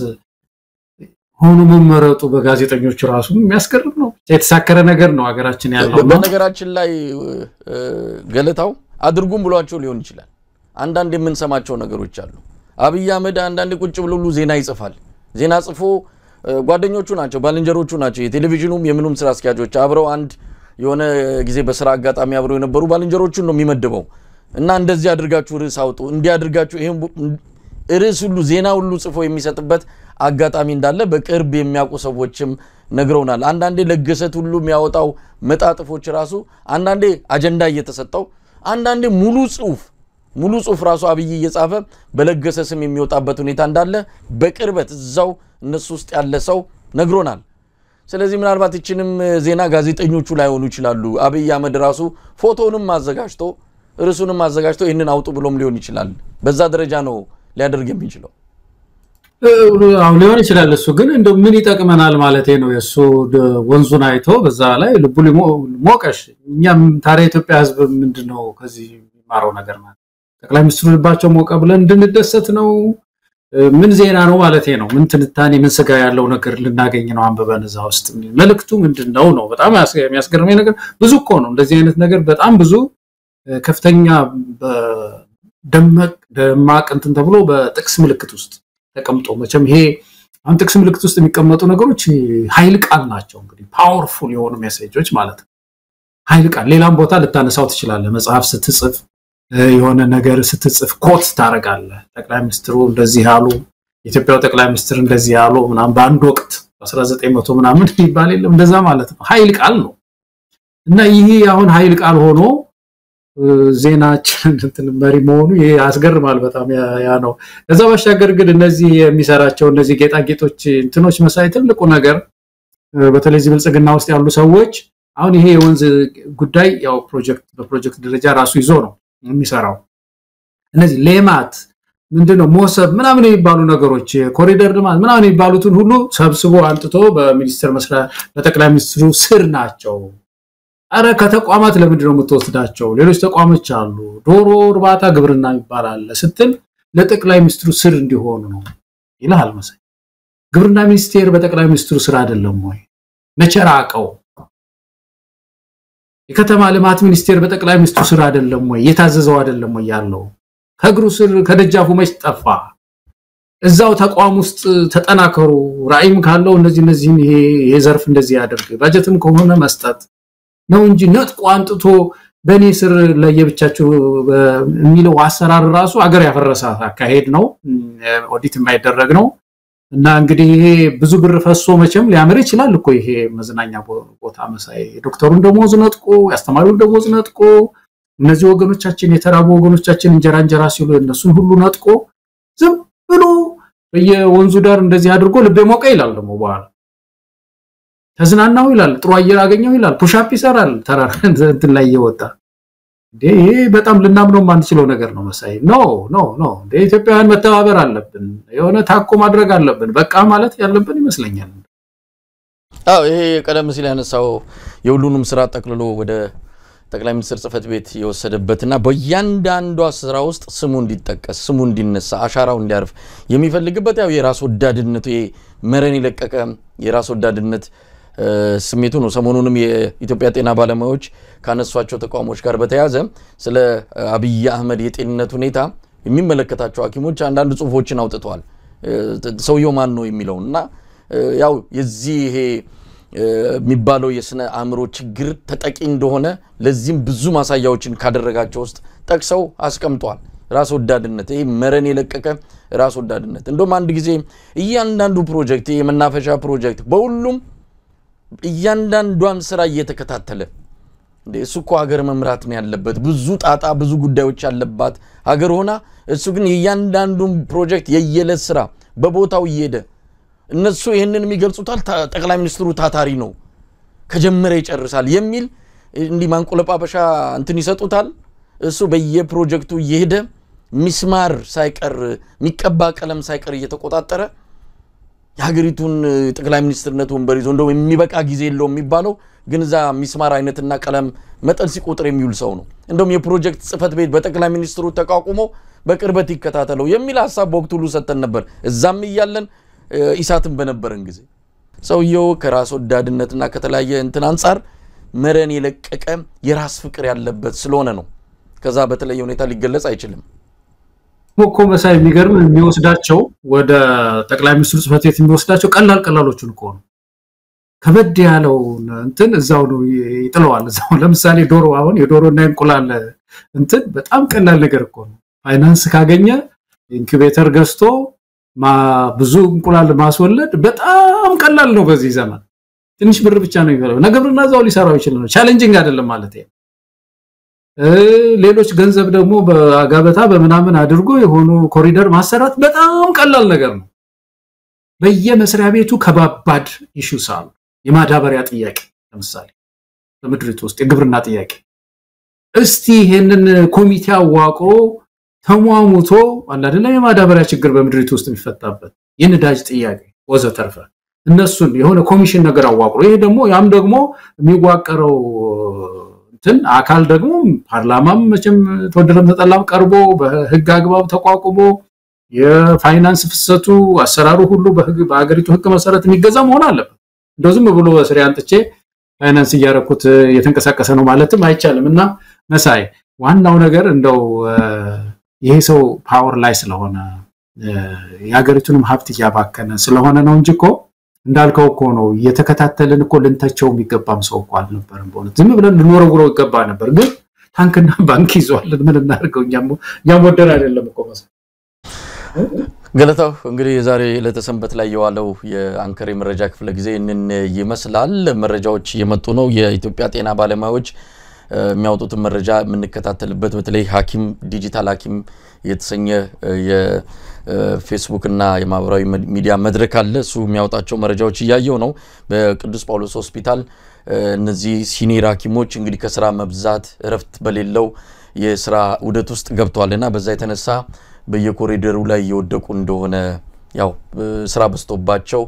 ሆኖ መመረጡ በጋዜጠኞቹ ራሱ የሚያስገርም ነው የተሳከረ ነገር ነው ሀገራችን ያለው በነገራችን ላይ ገለታው አድርጉም ብሏቸው ሊሆን ይችላል አንዳንድ የምንሰማቸው ነገሮች አሉ አብይ አህመድ አንዳንድ ቁጭ ብሎ ዜና ይጽፋል ዜና ጽፎ ጓደኞቹ ናቸው ባልንጀሮቹ ናቸው የቴሌቪዥኑም የምኑም ስራ አስኪያጆች አብረው አንድ የሆነ ጊዜ በስራ አጋጣሚ አብረው የነበሩ ባልንጀሮቹን ነው የሚመድበው እና እንደዚህ አድርጋችሁ ርዕስ አውጡ እንዲያድርጋችሁ ይሄን ርዕስ ሁሉ ዜና ሁሉ ጽፎ የሚሰጥበት አጋጣሚ እንዳለ በቅርብ የሚያውቁ ሰዎችም ነግረውናል አንዳንዴ ለገሰት ሁሉ የሚያወጣው መጣጥፎች ራሱ አንዳንዴ አጀንዳ እየተሰጠው አንዳንዴ ሙሉ ጽሁፍ ራሱ አብይ እየጻፈ በለገሰ ስም የሚወጣበት ሁኔታ እንዳለ በቅርበት እዛው እነሱ ውስጥ ያለ ሰው ነግሮናል ስለዚህ ምናልባት እቺንም ዜና ጋዜጠኞቹ ላይ ሆኑ ይችላሉ አብይ አህመድ ራሱ ፎቶንም አዘጋጅቶ ርዕሱንም አዘጋጅቶ ይሄንን አውጡ ብሎም ሊሆን ይችላል በዛ ደረጃ ነው ሊያደርግ የሚችለው አሁን ሊሆን ይችላል እሱ ግን እንደው ምን ይጠቅመናል ማለት ነው የሱ ወንዙን አይቶ በዛ ላይ ልቡ ሞቀሽ እኛም ታዲያ ኢትዮጵያ ህዝብ ምንድነው ከዚህ ማራው ነገር ማለት ጠቅላይ ሚኒስትሩ ልባቸው ሞቀ ብለን እንድንደሰት ነው ምን ዜና ነው ማለት ነው ምን ትንታኔ ምን ስጋ ያለው ነገር ልናገኝ ነው አንበበን እዛ ውስጥ መልክቱ ምንድነው ነው በጣም የሚያስገርመኝ ነገር ብዙ እኮ ነው እንደዚህ አይነት ነገር በጣም ብዙ ከፍተኛ ደማቅ እንትን ተብሎ በጥቅስ ምልክት ውስጥ ተቀምጦ መቼም ይሄ አሁን ጥቅስ ምልክት ውስጥ የሚቀመጡ ነገሮች ኃይል ቃል ናቸው እንግዲህ ፓወርፉል የሆኑ ሜሴጆች ማለት ነው ኃይል ቃል ሌላም ቦታ ልታነሳው ትችላለህ መጽሐፍ ስትጽፍ የሆነ ነገር ስትጽፍ ኮት ታረጋለህ ጠቅላይ ሚኒስትሩ እንደዚህ ያሉ የኢትዮጵያው ጠቅላይ ሚኒስትር እንደዚህ ያሉ ምናም በአንድ ወቅት 1900 ምናምን ይባል የለም እንደዛ ማለት ነው ኃይል ቃል ነው እና ይሄ አሁን ኃይል ቃል ሆኖ ዜናችን እንትን መሪ መሆኑ ያስገርማል በጣም ያ ነው ከዛ ባሻገር ግን እነዚህ የሚሰራቸው እነዚህ ጌጣጌጦች እንትኖች መሳይ ትልቁ ነገር በተለይ ብልጽግና ውስጥ ያሉ ሰዎች አሁን ይሄ የወንዝ ጉዳይ ያው በፕሮጀክት ደረጃ ራሱ ይዞ ነው የሚሰራው እነዚህ ሌማት ምንድነው ሞሰብ ምናምን የሚባሉ ነገሮች ኮሪደር ልማት ምናምን የሚባሉትን ሁሉ ሰብስቦ አንጥቶ በሚኒስትር መስሪያ በጠቅላይ ሚኒስትሩ ስር ናቸው አረ ከተቋማት ለምንድነው የምትወስዳቸው ሌሎች ተቋሞች አሉ ዶሮ እርባታ ግብርና ይባላል ስትል ለጠቅላይ ሚኒስትሩ ስር እንዲሆኑ ነው ይላል መሰለኝ ግብርና ሚኒስቴር በጠቅላይ ሚኒስትሩ ስር አይደለም ወይ ነቸራቀው የከተማ ልማት ሚኒስቴር በጠቅላይ ሚኒስትሩ ስር አይደለም ወይ የታዘዘው አይደለም ወይ ያለው ከግሩ ስር ከደጃፉ መች ጠፋ እዛው ተቋም ውስጥ ተጠናከሩ ራይም ካለው እነዚህ ይሄ ዘርፍ እንደዚህ ያደርግ ባጀትም ከሆነ መስጠት ነው እንጂ ነጥቆ አንጥቶ በኔ ስር ለየብቻቸው የሚለው አሰራር ራሱ አገር ያፈረሰ አካሄድ ነው ኦዲት የማይደረግ ነው እና እንግዲህ ይሄ ብዙ ብር ፈሶ መቼም ሊያመር ይችላል እኮ ይሄ መዝናኛ ቦታ መሳይ ዶክተሩን ደሞዝ ነጥቆ ያስተማሪውን ደሞዝ ነጥቆ እነዚህ ወገኖቻችን የተራቡ ወገኖቻችን እንጀራ ሲሉ እነሱን ሁሉ ነጥቆ ዝም ብሎ በየወንዙ ዳር እንደዚህ አድርጎ ልብ ሞቀ ይላል ደሞ በኋላ ተዝናናው ይላል ጥሩ አየር አገኘው ይላል ፑሻፕ ይሰራል ተራራ እንትን ላይ እየወጣ ይሄ በጣም ልናምነው ማንችለው ነገር ነው መሳይ ኖ ኢትዮጵያውያን መተባበር አለብን የሆነ ታኮ ማድረግ አለብን በቃ ማለት ያለብን ይመስለኛል ይሄ ቀደም ሲል ያነሳው የሁሉንም ስራ ጠቅልሎ ወደ ጠቅላይ ሚኒስትር ጽፈት ቤት የወሰደበትና በእያንዳንዱ ስራ ውስጥ ስሙ እንዲጠቀስ ስሙ እንዲነሳ አሻራው እንዲያርፍ የሚፈልግበት ያው የራስ ወዳድነቱ መረን ይለቀቀ የራስ ወዳድነት ስሜቱ ነው ሰሞኑንም የኢትዮጵያ ጤና ባለሙያዎች ካነሷቸው ተቋሞች ጋር በተያያዘ ስለ አብይ አህመድ የጤንነት ሁኔታ የሚመለከታቸው ሐኪሞች አንዳንድ ጽሁፎችን አውጥተዋል ሰውየው ማን ነው የሚለውና ያው የዚህ ይሄ የሚባለው የስነ አእምሮ ችግር ተጠቂ እንደሆነ ለዚህም ብዙ ማሳያዎችን ካደረጋቸው ውስጥ ጠቅሰው አስቀምጧል ራስ ወዳድነት ይሄ መረን የለቀቀ ራስ ወዳድነት እንደውም አንድ ጊዜ እያንዳንዱ ፕሮጀክት የመናፈሻ ፕሮጀክት በሁሉም እያንዳንዱን ስራ እየተከታተለ እሱ እኮ ሀገር መምራት ነው ያለበት ብዙ ጣጣ ብዙ ጉዳዮች ያለባት ሀገር ሆና እሱ ግን እያንዳንዱን ፕሮጀክት የየለት ስራ በቦታው እየሄደ እነሱ ይሄንን የሚገልጹታል ጠቅላይ ሚኒስትሩ ታታሪ ነው ከጀመረ ይጨርሳል የሚል እንዲ ማንቆለጳጳሻ እንትን ይሰጡታል እሱ በየፕሮጀክቱ እየሄደ ሚስማር ሳይቀር ሚቀባ ቀለም ሳይቀር እየተቆጣጠረ የሀገሪቱን ጠቅላይ ሚኒስትርነት ወንበር ይዞ እንደው የሚበቃ ጊዜ የለው የሚባለው ግን እዛ ሚስማር አይነትና ቀለም መጠን ሲቆጥር የሚውል ሰው ነው እንደውም የፕሮጀክት ጽፈት ቤት በጠቅላይ ሚኒስትሩ ተቋቁሞ በቅርበት ይከታተለው የሚል ሐሳብ ወቅቱ ሁሉ ሰጠን ነበር እዛም ይያለን ኢሳትን በነበረን ጊዜ ሰውየው ከራስ ወዳድነትና ከተለያየ እንትን አንፃር መረን የለቀቀ የራስ ፍቅር ያለበት ስለሆነ ነው ከዛ በተለየ ሁኔታ ሊገለጽ አይችልም ሞኮ መሳይ የሚገርም የሚወስዳቸው ወደ ጠቅላይ ሚኒስትሩ ጽፈት ቤት የሚወስዳቸው ቀላሎቹን እኮ ነው ከበድ ያለው እንትን እዛው ነው ይጥለዋል እዛው ለምሳሌ ዶሮ አሁን የዶሮና እንቁላል እንትን በጣም ቀላል ነገር እኮ ነው ፋይናንስ ካገኘ ኢንኩቤተር ገዝቶ ብዙ እንቁላል ማስወለድ በጣም ቀላል ነው በዚህ ዘመን ትንሽ ብር ብቻ ነው ይፈለው ነገርና ዛው ሊሰራው ይችላል ነው ቻሌንጂንግ አይደለም ማለት ነው ሌሎች ገንዘብ ደግሞ በአጋበታ በመናምን አድርጎ የሆኑ ኮሪደር ማሰራት በጣም ቀላል ነገር ነው በየመስሪያ ቤቱ ከባባድ ኢሹስ አሉ የማዳበሪያ ጥያቄ ለምሳሌ በመድሪት ውስጥ የግብርና ጥያቄ እስቲ ይሄንን ኮሚቴ አዋቅሮ ተሟሙቶ አላደለ የማዳበሪያ ችግር በመድሪት ውስጥ የሚፈታበት የነዳጅ ጥያቄ ወዘተርፈ እነሱን የሆነ ኮሚሽን ነገር አዋቅሮ ይሄ ደግሞ ያም ደግሞ የሚዋቀረው እንትን አካል ደግሞ ፓርላማም መቼም ተወደረም ተጠላም ቀርቦ በህግ አግባብ ተቋቁሞ የፋይናንስ ፍሰቱ አሰራሩ ሁሉ በሀገሪቱ ህግ መሰረት የሚገዛ መሆን አለበት እንደው ዝም ብሎ በስሪ አንጥቼ ፋይናንስ ያረኩት የተንቀሳቀሰ ነው ማለትም አይቻልምና መሳይ ዋናው ነገር እንደው ይሄ ሰው ፓወር ላይ ስለሆነ የሀገሪቱንም ሀብት ያባከነ ስለሆነ ነው እንጂ እኮ እንዳልከው እኮ ነው የተከታተልን እኮ ልንተቸው የሚገባም ሰው እኮ አልነበረም በእውነት ዝም ብለን ልኖረው ይገባ ነበር ግን ታንክና ባንክ ይዟል ምን እናርገው እኛም ወደር አይደለም እኮ መሳይ ገለታው እንግዲህ ዛሬ ለተሰንበት ላይ የዋለው የአንከር መረጃ ክፍለ ጊዜ ይመስላል መረጃዎች የመጡ ነው የኢትዮጵያ ጤና ባለሙያዎች የሚያወጡት መረጃ ምንከታተልበት በተለይ ሐኪም ዲጂታል ሐኪም የተሰኘ የፌስቡክ እና የማህበራዊ ሚዲያ መድረክ አለ እሱ የሚያወጣቸው መረጃዎች ያያየው ነው በቅዱስ ጳውሎስ ሆስፒታል እነዚህ ሲኒየር ሐኪሞች እንግዲህ ከስራ መብዛት እረፍት በሌለው የስራ ውደት ውስጥ ገብተዋልና በዛ የተነሳ በየኮሪደሩ ላይ እየወደቁ እንደሆነ ያው ስራ በስቶባቸው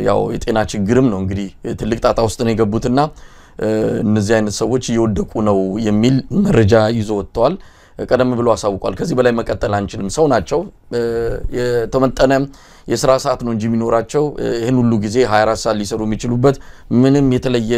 ያው የጤና ችግርም ነው እንግዲህ ትልቅ ጣጣ ውስጥ ነው የገቡትና እነዚህ አይነት ሰዎች እየወደቁ ነው የሚል መረጃ ይዞ ወጥቷል ቀደም ብሎ አሳውቋል ከዚህ በላይ መቀጠል አንችልም ሰው ናቸው የተመጠነ የስራ ሰዓት ነው እንጂ የሚኖራቸው ይሄን ሁሉ ጊዜ 24 ሰዓት ሊሰሩ የሚችሉበት ምንም የተለየ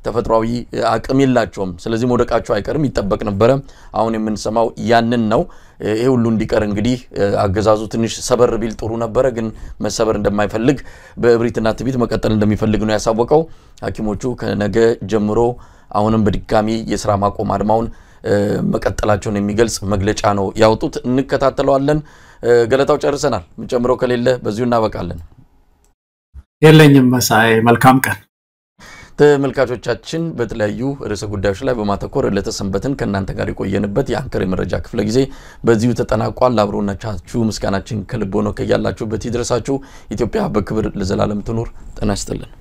ተፈጥሯዊ አቅም የላቸውም ስለዚህ ወደቃቸው አይቀርም ይተበቅ ነበር አሁን የምንሰማው ያንን ነው ይሄ ሁሉ እንዲቀር እንግዲህ አገዛዙ ትንሽ ሰበር ቢል ጥሩ ነበር ግን መሰበር እንደማይፈልግ በእብሪትና ትቢት መቀጠል እንደሚፈልግ ነው ያሳወቀው ሐኪሞቹ ከነገ ጀምሮ አሁንም በድጋሚ የስራ ማቆም አድማውን መቀጠላቸውን የሚገልጽ መግለጫ ነው ያወጡት እንከታተለዋለን ገለታው ጨርሰናል ምንጨምረው ከሌለ በዚሁ እናበቃለን የለኝም መሳይ መልካም ቀን ተመልካቾቻችን በተለያዩ ርዕሰ ጉዳዮች ላይ በማተኮር ለተሰንበትን ከናንተ ጋር የቆየንበት የአንከር መረጃ ክፍለ ጊዜ በዚሁ ተጠናቋል አብሮናችሁ ምስጋናችን ከልብ ሆኖ ከያላችሁበት ይድረሳችሁ ኢትዮጵያ በክብር ለዘላለም ትኑር ጤና ይስጥልን